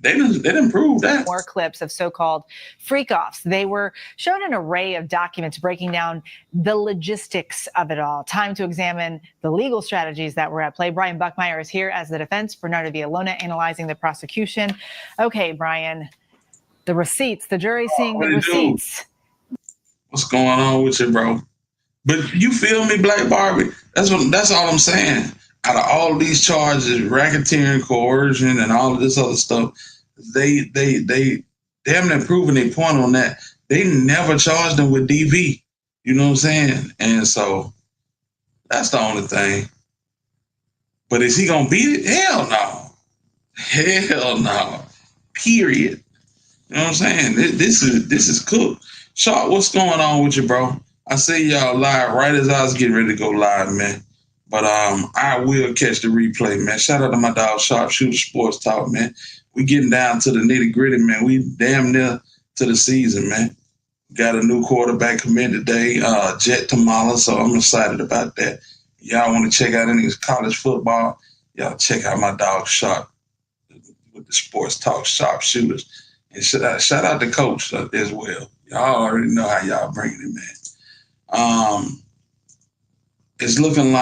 they didn't prove that. More clips of so-called freak-offs. They were shown an array of documents breaking down the logistics of it all. Time to examine the legal strategies that were at play. Brian Buckmeyer is here as the defense. Bernardo Villalona analyzing the prosecution. Okay, Brian, the receipts, the jury seeing the receipts. What's going on with you, bro? But you feel me, Black Barbie? That's all I'm saying. out of all of these charges, racketeering, coercion, and all of this other stuff, they damn near proven their point on that. They never charged them with DV. You know what I'm saying? And so that's the only thing. But is he gonna beat it? Hell no. Hell no. Period. You know what I'm saying? This is cooked. Sharp, what's going on with you, bro? I see y'all live right as I was getting ready to go live, man. But I will catch the replay, man. Shout out to my dog Sharpshooter Sports Talk, man. We getting down to the nitty gritty, man. We damn near to the season, man. Got a new quarterback commit today, Jet Tamala, so I'm excited about that. Y'all want to check out any college football? Y'all check out my dog Sharp with the Sports Talk Sharpshooters. And shout out to Coach as well. Y'all already know how y'all bringing it, man. It's looking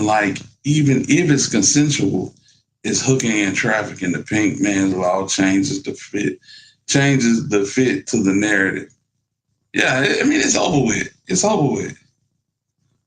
like even if it's consensual, it's hooking and trafficking. The pink man's law changes the fit to the narrative. Yeah, I mean, it's over with. It's over with.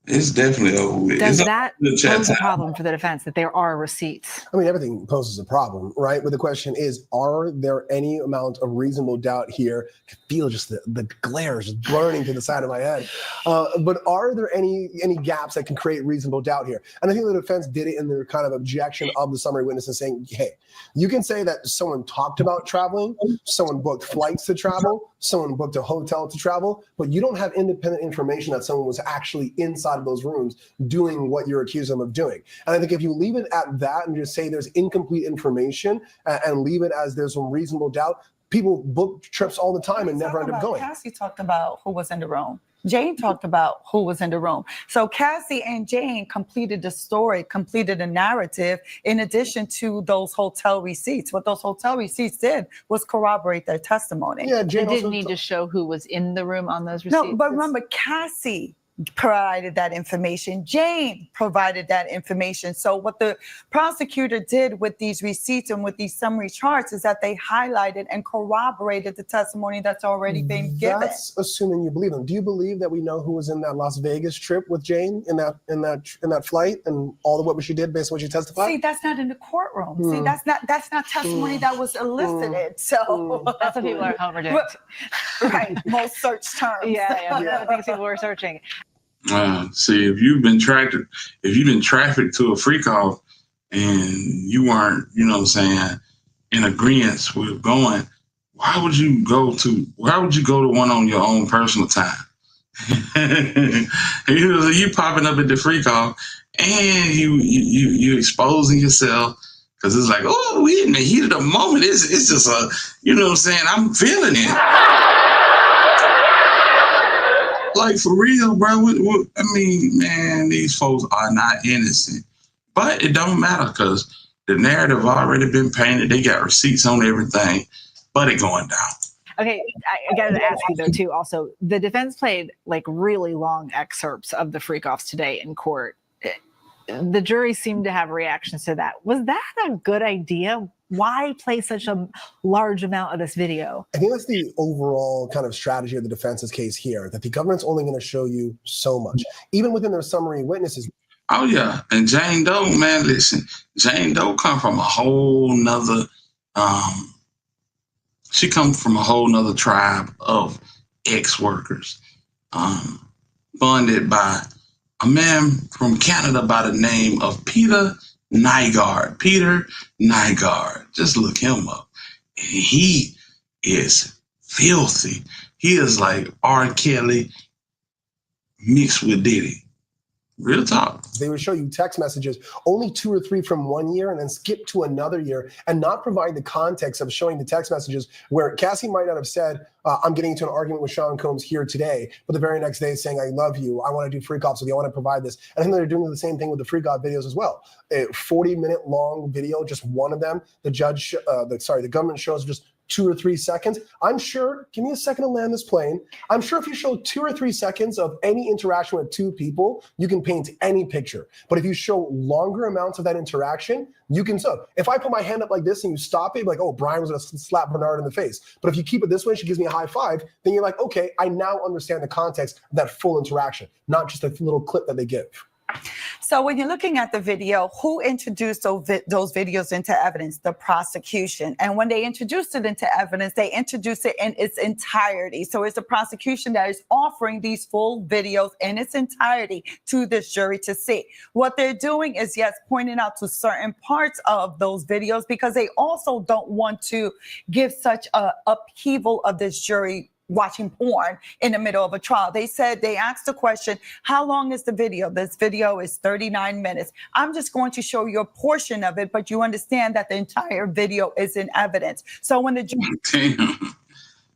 It's definitely over with. Does that pose a problem for the defense that there are receipts? I mean, everything poses a problem, right? But the question is, are there any amount of reasonable doubt here? I feel just the glare just burning to the side of my head. But are there any gaps that can create reasonable doubt here? And I think the defense did it in their kind of objection of the summary witnesses saying, hey, you can say that someone talked about traveling, someone booked flights to travel, someone booked a hotel to travel, but you don't have independent information that someone was actually inside of those rooms doing what you're accusing them of doing. And I think if you leave it at that and just say there's incomplete information and leave it as there's some reasonable doubt, people book trips all the time and never end up going. Cassie talked about who was in the room. Jane talked about who was in the room. So Cassie and Jane completed the story, completed the narrative in addition to those hotel receipts. What those hotel receipts did was corroborate their testimony. Yeah, Jane didn't need to show who was in the room on those receipts. No, but remember, Cassie provided that information. Jane provided that information. So what the prosecutor did with these receipts and with these summary charts is that they highlighted and corroborated the testimony that's already been given. That's assuming you believe them. Do you believe that we know who was in that Las Vegas trip with Jane in that flight and all of what she did based on what she testified? See, that's not in the courtroom. See, that's not testimony that was elicited. So that's what people are home doing. Right, most search terms. Yeah. Things people were searching. See, if you've been trafficked to a freak off and you weren't, you know what I'm saying, in agreement with going, why would you go to one on your own personal time? You popping up at the freak off and you exposing yourself because it's like, oh, we in the heat of the moment. It's just you know what I'm saying, I'm feeling it. Like, for real, bro. I mean, man, these folks are not innocent. But it don't matter because the narrative already been painted. They got receipts on everything, but it going down. Okay, I got to ask you, though, too, also, the defense played, like, really long excerpts of the freak-offs today in court. The jury seemed to have reactions to that. Was that a good idea? Why play such a large amount of this video? I think that's the overall kind of strategy of the defense's case here, that the government's only going to show you so much, even within their summary witnesses. Oh, yeah. And Jane Doe, man, listen, Jane Doe come from a whole nother, she comes from a whole nother tribe of ex-workers, funded by a man from Canada by the name of Peter Nygaard. Peter Nygaard. Just look him up. And he is filthy. He is like R. Kelly mixed with Diddy. Real talk. They would show you text messages, only 2 or 3 from one year, and then skip to another year and not provide the context of showing the text messages where Cassie might not have said, I'm getting into an argument with Sean Combs here today, but the very next day saying, I love you, I want to do freak offs with you, I want to provide this. And I think they're doing the same thing with the freak off videos as well. A 40-minute long video, just one of them. The government shows just 2 or 3 seconds. I'm sure, give me a second to land this plane. I'm sure if you show 2 or 3 seconds of any interaction with 2 people, you can paint any picture. But if you show longer amounts of that interaction, you can. So if I put my hand up like this and you stop it, like, oh, Brian was going to slap Bernard in the face. But if you keep it this way, she gives me a high five, then you're like, okay, I now understand the context of that full interaction, not just a little clip that they give. So when you're looking at the video, who introduced those videos into evidence? The prosecution. And when they introduced it into evidence, they introduced it in its entirety. So it's the prosecution that is offering these full videos in its entirety to this jury to see. What they're doing is, yes, pointing out to certain parts of those videos because they also don't want to give such a upheaval of this jury watching porn in the middle of a trial. They asked the question, how long is the video? This video is 39 minutes. I'm just going to show you a portion of it, but you understand that the entire video is in evidence. So when the jury...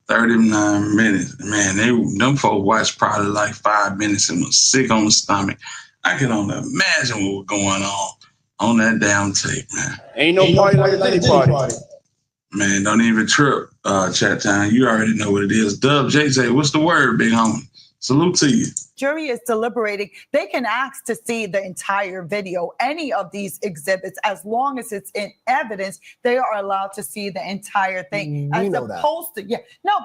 39 minutes. Man, them folk watched probably like 5 minutes and was sick on the stomach. I can only imagine what was going on that damn tape, man. Ain't no party like a Diddy party. Man, don't even trip, Chat Time. You already know what it is. Dub, JJ, what's the word, big homie? Salute to you. Jury is deliberating. They can ask to see the entire video, any of these exhibits, as long as it's in evidence, they are allowed to see the entire thing. We know that.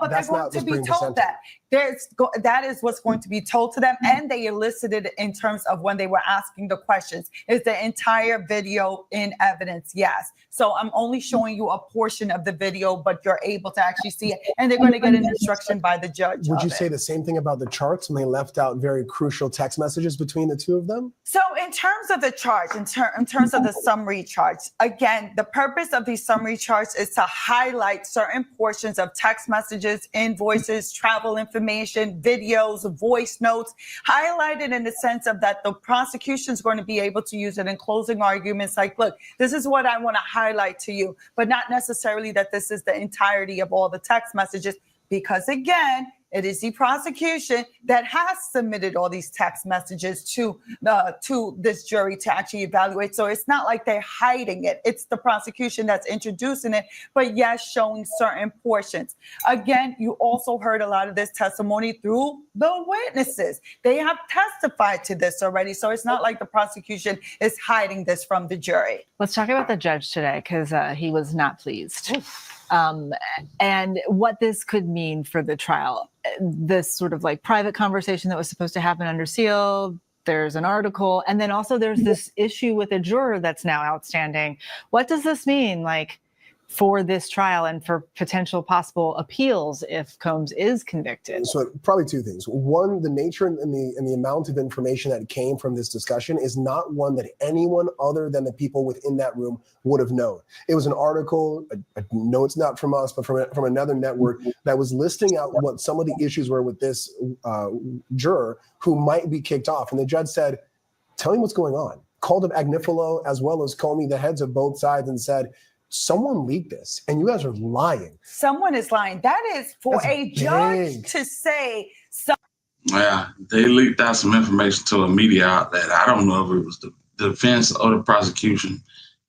But they're going to be told that. That is what's going to be told to them, and they elicited it in terms of when they were asking the questions. Is the entire video in evidence? Yes. So I'm only showing you a portion of the video, but you're able to actually see it, and they're going to get an instruction by the judge. Would you say the same thing about the charts when they left out very crucial text messages between the two of them? So in terms of the charts, in terms of the summary charts, again, the purpose of these summary charts is to highlight certain portions of text messages, invoices, travel information, videos, voice notes, highlighted in the sense of that the prosecution is going to be able to use it in closing arguments like, look, this is what I want to highlight to you, but not necessarily that this is the entirety of all the text messages, because again, it is the prosecution that has submitted all these text messages to this jury to actually evaluate. So it's not like they're hiding it. It's the prosecution that's introducing it, but yes, showing certain portions. Again, you also heard a lot of this testimony through the witnesses. They have testified to this already. So it's not like the prosecution is hiding this from the jury. Let's talk about the judge today, because he was not pleased. And what this could mean for the trial. This sort of like private conversation that was supposed to happen under seal. There's an article. And then also there's this issue with a juror that's now outstanding. What does this mean, like, for this trial and for potential possible appeals if Combs is convicted? So probably two things. One, the nature and the amount of information that came from this discussion is not one that anyone other than the people within that room would have known. It was an article, I know it's not from us, but from another network that was listing out what some of the issues were with this juror who might be kicked off. And the judge said, tell me what's going on. Called up Agnifilo as well as Comey, the heads of both sides, and said, someone leaked this and you guys are lying. Someone is lying. That is for a judge to say. Yeah, they leaked out some information to a media outlet. I don't know if it was the defense or the prosecution,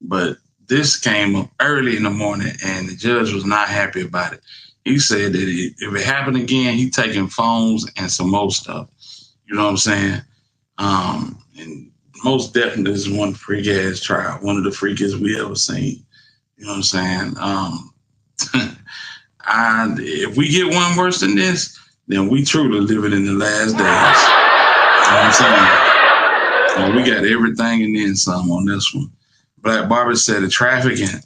but this came up early in the morning and the judge was not happy about it. He said that if it happened again, he taking phones and some more stuff. You know what I'm saying? And most definitely this is one freak ass trial, one of the freakiest we ever seen. You know what I'm saying? If we get one worse than this, then we truly living in the last days. You know what I'm saying? We got everything and then some on this one. Black Barbie said the trafficking,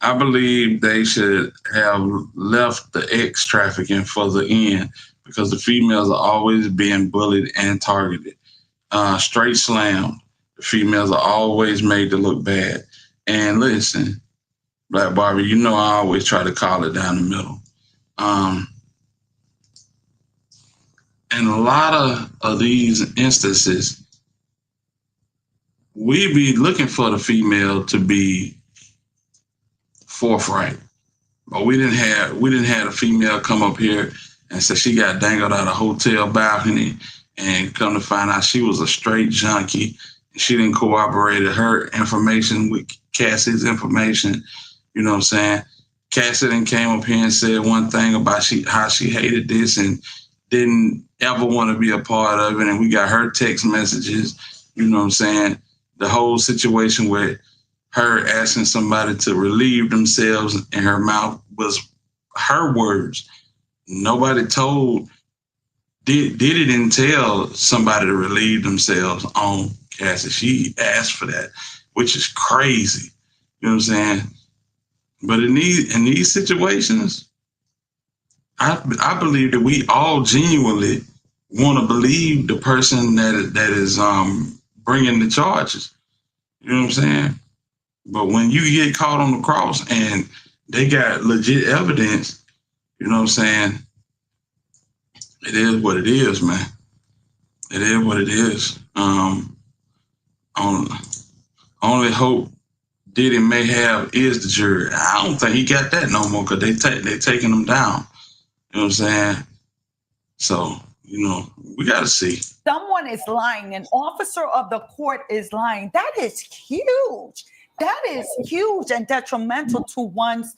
I believe they should have left the X trafficking for the end because the females are always being bullied and targeted. Straight slammed. The females are always made to look bad. And listen, Black Barbie, you know I always try to call it down the middle. In a lot of these instances, we be looking for the female to be forthright. But we didn't have a female come up here and say she got dangled out a hotel balcony and come to find out she was a straight junkie. She didn't cooperate her information with Cassie's information. You know what I'm saying? Cassie came up here and said one thing about how she hated this and didn't ever want to be a part of it. And we got her text messages, you know what I'm saying? The whole situation with her asking somebody to relieve themselves in her mouth was her words. Nobody told, Diddy didn't tell somebody to relieve themselves on Cassie. She asked for that, which is crazy. You know what I'm saying? But in these situations, I believe that we all genuinely want to believe the person that is bringing the charges. You know what I'm saying? But when you get caught on the cross and they got legit evidence, you know what I'm saying? It is what it is, man. It is what it is. Only hope Diddy may have is the jury. I don't think he got that no more because they taking him down. You know what I'm saying? So, you know, we got to see. Someone is lying. An officer of the court is lying. That is huge. That is huge and detrimental to one's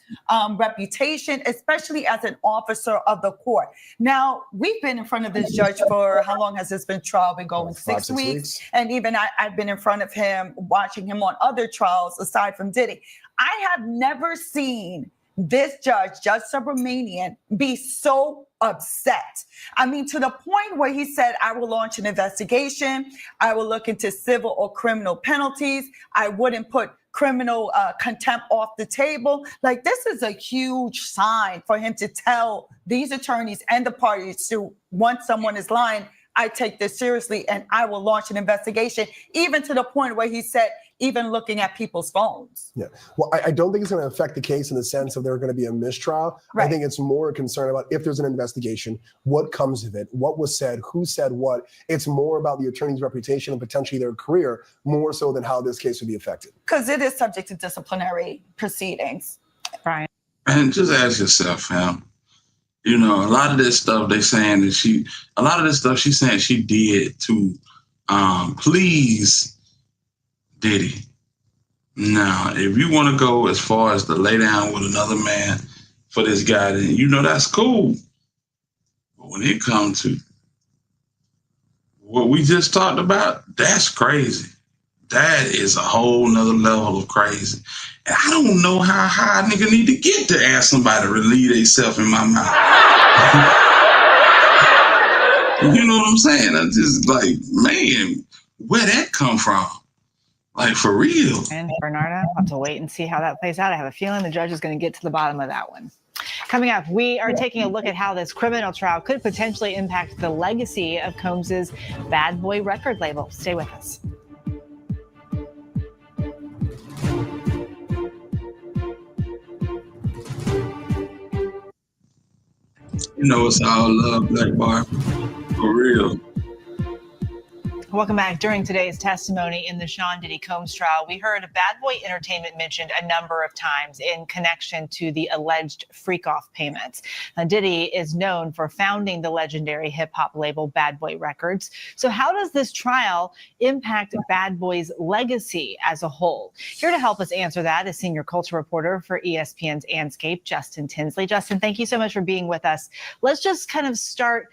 reputation, especially as an officer of the court. Now, we've been in front of this judge for, how long has this trial been going? 6 weeks. And even I've been in front of him, watching him on other trials aside from Diddy. I have never seen this judge, Judge Subramanian, be so upset. I mean, to the point where he said, I will launch an investigation. I will look into civil or criminal penalties. I wouldn't put criminal contempt off the table. Like, this is a huge sign for him to tell these attorneys and the parties to, once someone is lying, I take this seriously and I will launch an investigation, even to the point where he said, even looking at people's phones. Yeah. Well, I don't think it's going to affect the case in the sense of there's going to be a mistrial. Right. I think it's more a concern about if there's an investigation, what comes of it, what was said, who said what. It's more about the attorney's reputation and potentially their career, more so than how this case would be affected. Because it is subject to disciplinary proceedings. Brian. And just ask yourself, fam. You know, a lot of this stuff they saying that she's saying she did to please Diddy. Now, if you want to go as far as to lay down with another man for this guy, then you know that's cool. But when it comes to what we just talked about, that's crazy. That is a whole nother level of crazy. And I don't know how high a nigga need to get to ask somebody to relieve themselves in my mouth. You know what I'm saying? I'm just like, man, where that come from? Like, for real. And Bernardo, I'll have to wait and see how that plays out. I have a feeling the judge is going to get to the bottom of that one. Coming up, we are taking a look at how this criminal trial could potentially impact the legacy of Combs's Bad Boy record label. Stay with us. You know, it's all love, Black Bar. For real. Welcome back. During today's testimony in the Sean Diddy Combs trial, we heard Bad Boy Entertainment mentioned a number of times in connection to the alleged freak-off payments. Now, Diddy is known for founding the legendary hip-hop label Bad Boy Records. So how does this trial impact Bad Boy's legacy as a whole? Here to help us answer that is senior culture reporter for ESPN's Andscape, Justin Tinsley. Justin, thank you so much for being with us. Let's just kind of start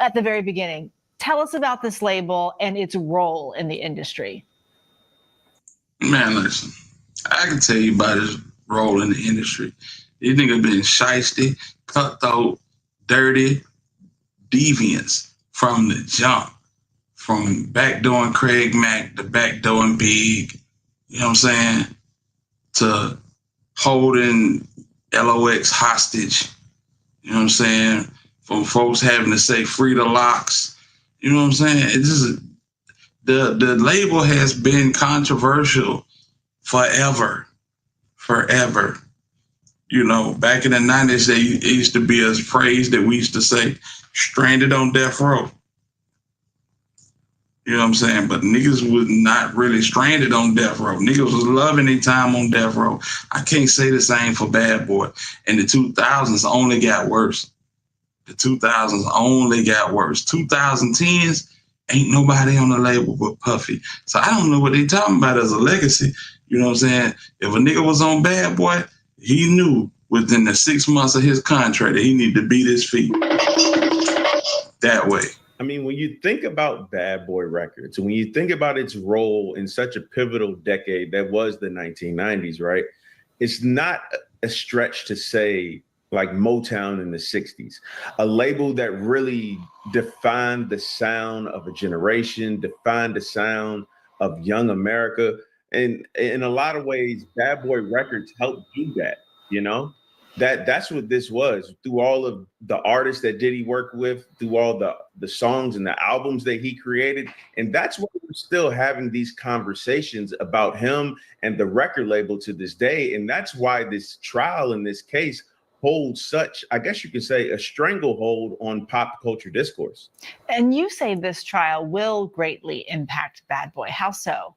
at the very beginning. Tell us about this label and its role in the industry. Man, listen, I can tell you about his role in the industry. These niggas been shiesty, cutthroat, dirty, deviants from the jump. From backdooring Craig Mack to backdooring Big, you know what I'm saying, to holding LOX hostage, you know what I'm saying, from folks having to say free the locks. You know what I'm saying? It's just, the label has been controversial forever. You know, back in the 90s, it used to be a phrase that we used to say, stranded on death row. You know what I'm saying? But niggas was not really stranded on death row. Niggas was loving their time on death row. I can't say the same for Bad Boy. And the 2000s only got worse. The 2000s only got worse. 2010s, ain't nobody on the label but Puffy. So I don't know what they talking about as a legacy. You know what I'm saying? If a nigga was on Bad Boy, he knew within the 6 months of his contract that he needed to beat his feet. That way. I mean, when you think about Bad Boy Records, and when you think about its role in such a pivotal decade that was the 1990s, right? It's not a stretch to say like Motown in the 60s, a label that really defined the sound of a generation, defined the sound of young America. And in a lot of ways, Bad Boy Records helped do that, you know? That's what this was, through all of the artists that Diddy worked with, through all the songs and the albums that he created. And that's why we're still having these conversations about him and the record label to this day. And that's why this trial in this case holds such, I guess you could say, a stranglehold on pop culture discourse. And you say this trial will greatly impact Bad Boy. How so?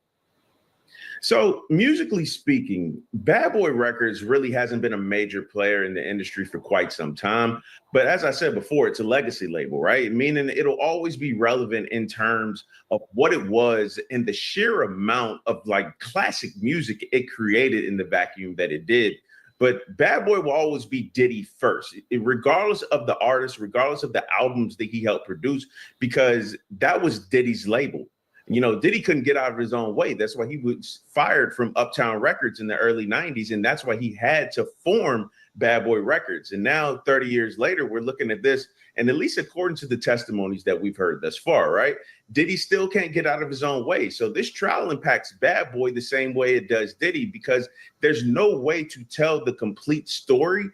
So musically speaking, Bad Boy Records really hasn't been a major player in the industry for quite some time. But as I said before, it's a legacy label, right? Meaning it'll always be relevant in terms of what it was and the sheer amount of like classic music it created in the vacuum that it did. But Bad Boy will always be Diddy first, regardless of the artist, regardless of the albums that he helped produce, because that was Diddy's label. You know, Diddy couldn't get out of his own way. That's why he was fired from Uptown Records in the early 90s. And that's why he had to form Bad Boy Records. And now 30 years later, we're looking at this. And at least according to the testimonies that we've heard thus far, right? Diddy still can't get out of his own way. So this trial impacts Bad Boy the same way it does Diddy, because there's no way to tell the complete story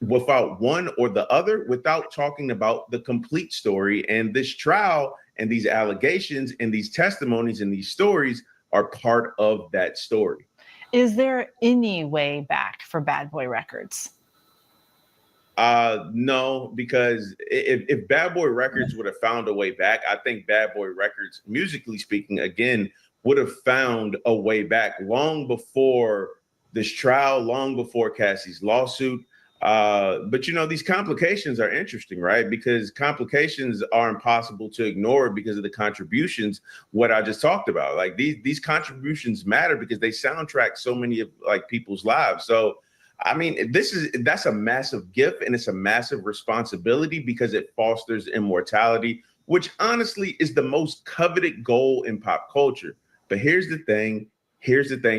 without one or the other, without talking about the complete story. And this trial and these allegations and these testimonies and these stories are part of that story. Is there any way back for Bad Boy Records? No, because if Bad Boy Records would have found a way back, I think Bad Boy Records, musically speaking, again, would have found a way back long before this trial, long before Cassie's lawsuit. But, you know, these complications are interesting, right? Because complications are impossible to ignore because of the contributions, what I just talked about. Like these contributions matter because they soundtrack so many of like people's lives. So, I mean, that's a massive gift and it's a massive responsibility because it fosters immortality, which honestly is the most coveted goal in pop culture. But here's the thing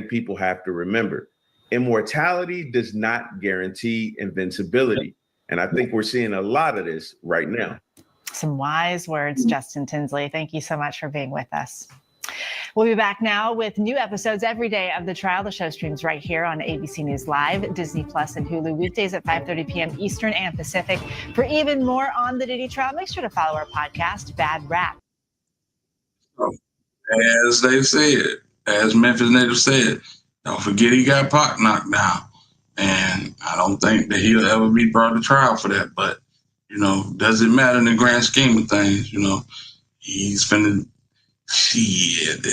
people have to remember. Immortality does not guarantee invincibility. And I think we're seeing a lot of this right now. Some wise words, Justin Tinsley. Thank you so much for being with us. We'll be back now with new episodes every day of The Trial. The show streams right here on ABC News Live, Disney Plus, and Hulu weekdays at 5:30 p.m. Eastern and Pacific. For even more on the Diddy trial, make sure to follow our podcast, Bad Rap. As they said, as Memphis native said, don't forget he got Pac knocked down. And I don't think that he'll ever be brought to trial for that. But, you know, does it matter in the grand scheme of things? You know, he's finna, shit,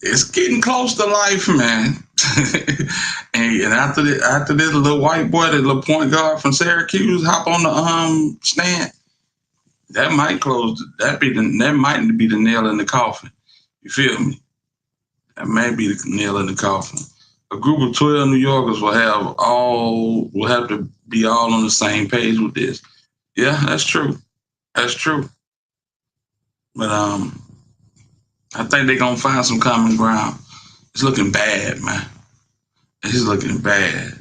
it's getting close to life, man. and after this little white boy, the little point guard from Syracuse, hop on the stand, that might that might be the nail in the coffin. You feel me? That may be the nail in the coffin. A group of 12 New Yorkers will have to be all on the same page with this. Yeah, that's true. That's true. But I think they're gonna find some common ground. It's looking bad, man. It's looking bad.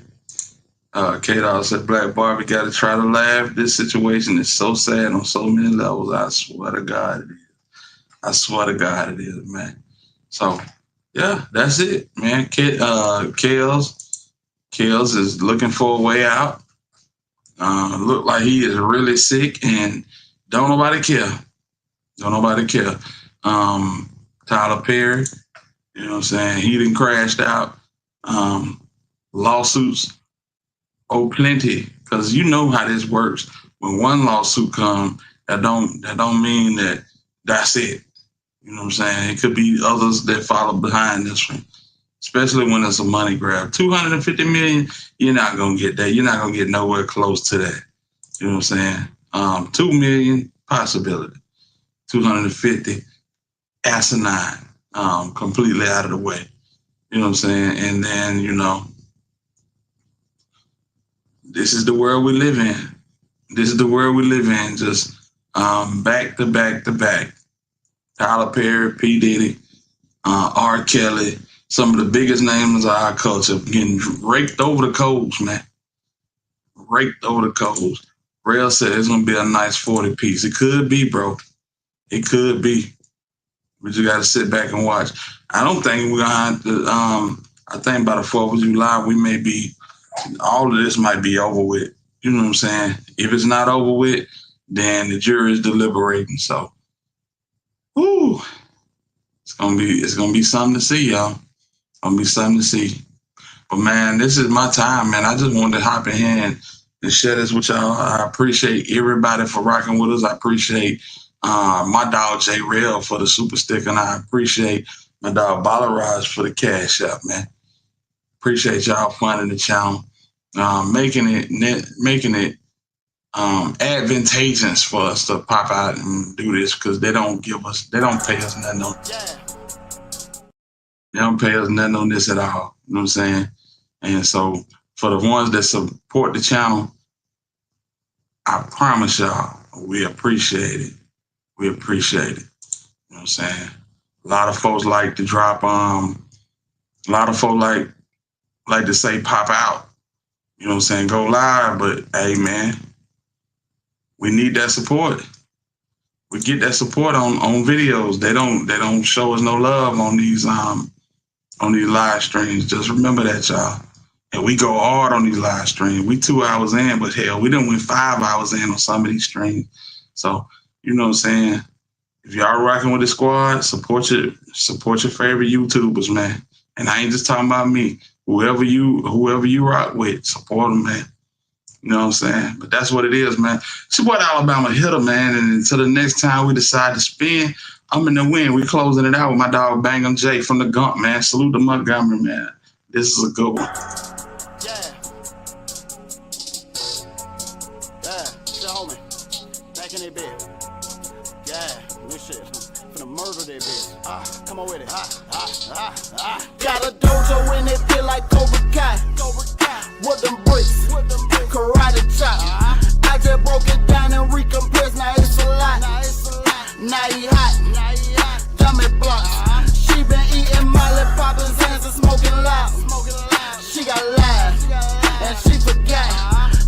K-Dog said Black Barbie gotta try to laugh. This situation is so sad on so many levels. I swear to God it is. I swear to God it is, man. So yeah, that's it, man. Kels is looking for a way out. Look like he is really sick and don't nobody care. Don't nobody care. Tyler Perry, you know what I'm saying? He done crashed out. Lawsuits, plenty. Because you know how this works. When one lawsuit comes, that don't mean that that's it. You know what I'm saying? It could be others that follow behind this one, especially when it's a money grab. $250 million, you're not going to get that. You're not going to get nowhere close to that. You know what I'm saying? $2 million, possibility. 250, asinine, completely out of the way. You know what I'm saying? And then, you know, this is the world we live in. This is the world we live in, just back to back to back. Tyler Perry, P. Diddy, R. Kelly, some of the biggest names of our culture getting raked over the coals, man. Raked over the coals. Rail said it's going to be a nice 40 piece. It could be, bro. It could be. We just got to sit back and watch. I don't think we're going to have to, I think by the 4th of July, we may be, all of this might be over with. You know what I'm saying? If it's not over with, then the jury is deliberating. So, whoo, it's gonna be something to see, y'all. It's gonna be something to see. But man, this is my time, man. I just wanted to hop in here and share this with y'all. I appreciate everybody for rocking with us. I appreciate my dog J Rail for the super stick, and I appreciate my dog Balaraj for the cash app, man. Appreciate y'all funding the channel, making it advantageous for us to pop out and do this, because they don't pay us nothing on. They don't pay us nothing on this at all. You know what I'm saying? And so for the ones that support the channel, I promise y'all, we appreciate it. We appreciate it. You know what I'm saying? A lot of folks like to drop, a lot of folks like to say pop out. You know what I'm saying? Go live, but hey man, we need that support. We get that support on videos. They don't show us no love on these live streams. Just remember that, y'all. And we go hard on these live streams. We 2 hours in, but hell, we done went 5 hours in on some of these streams. So, you know what I'm saying? If y'all rocking with the squad, support your favorite YouTubers, man. And I ain't just talking about me. Whoever you rock with, support them, man. You know what I'm saying? But that's what it is, man. It's your boy Alabama Hitter, man. And until the next time we decide to spin, I'm in the win. We closing it out with my dog Bang'em J from the Gump, man. Salute to Montgomery, man. This is a good one. Back in that bed. Yeah, this shit. Finna murder that bitch. Come on with it. Got a dojo in it, feel like Cobra Kai. With them bricks, karate chop. I just broke it down and recompressed, now it's a lot. Now he hot, dummy blocks. She been eating Molly, popping hands and smoking loud. She got live, and she forgot.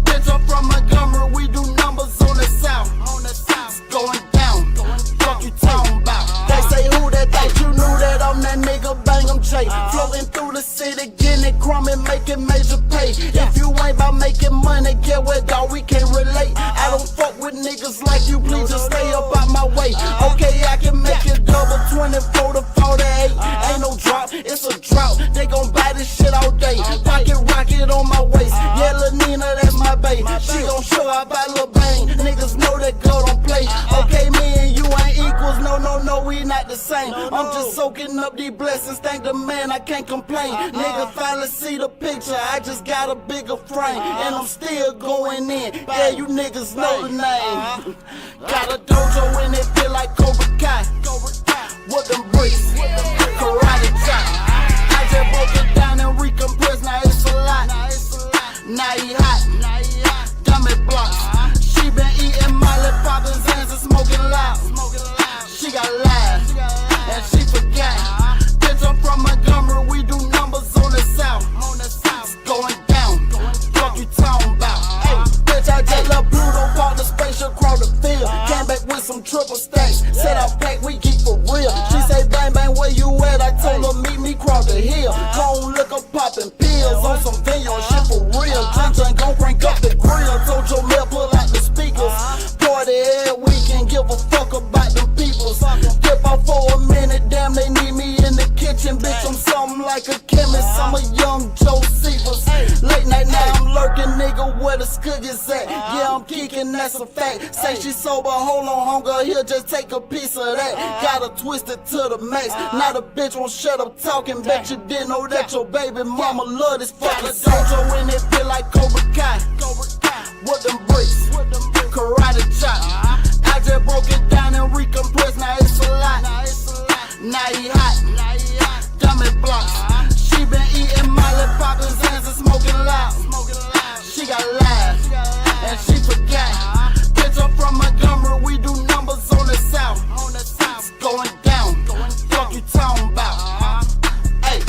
Bitch, I'm from Montgomery, we do numbers on the south. It's going down, fuck you talking about. They say who that thought you knew that I'm that nigga Bang'em J. Floating through the city, getting it crumb and making major pay. If you ain't about making money, get what, dog, we can't relate. I don't fuck with niggas like you, please just stay up out my way. Okay, I can make it double 24 to 48. Ain't no drop, it's a drought. They gon' buy this shit all day. Pocket rocket on my waist. Yeah, Lil Nina, that's my babe. She gon' show out by Lil Bang. Niggas know that girl don't play. Okay, me and you ain't equals. No, we not the same. I'm just soaking up these blessings. Thank the man, I can't complain. Nigga finally see the picture. I just got a bigger frame, and I'm still going in. Yeah, you niggas know the name. Got a dojo in it, feel like Cobra Kai. With them bricks, karate chop. I just broke it down and recompressed, now it's a lot. Now he hot, dummy blocks. She been eating Molly, popping hands and smoking loud. She got live, and she forgot. Bitch, I'm from Montgomery, we do numbers on the south. It's going down, fuck you talking about. Hey, bitch, I just left Pluto, bought the spaceship across the field. Came back with some triple stacks. Said I pack, we geek for real. She say, bang, bang, where you at? I told her, meet me across the hill. Cone liquor, popping pills on some video, shit for real. Drink, gon' crank up the grill. Told your mail, pull out the speakers. Party every weekend, give a fuck about them peoples. Dip out for a minute, damn, they need me in the kitchen. Bitch, I'm something like a chemist. I'm a young Josephus. Late night now, I'm lurking, nigga, where the skuggies at? Yeah, I'm kicking, that's a fact. Say she sober, hold on, hunger, here, just take a piece of that. Gotta twist it to the max. Now the bitch won't shut up talking. Bet you didn't know that your baby mama love this fucking dojo in it, feel like Cobra Kai. With them bricks, karate chop. I just broke it down and recompressed, now it's a lot. Now he hot, dummy blocks. She been eating Molly, popping hands and smoking loud. She got live, and she forgot. Bitch, I'm from Montgomery, we do numbers on the south. It's going down, fuck you talking about. Hey.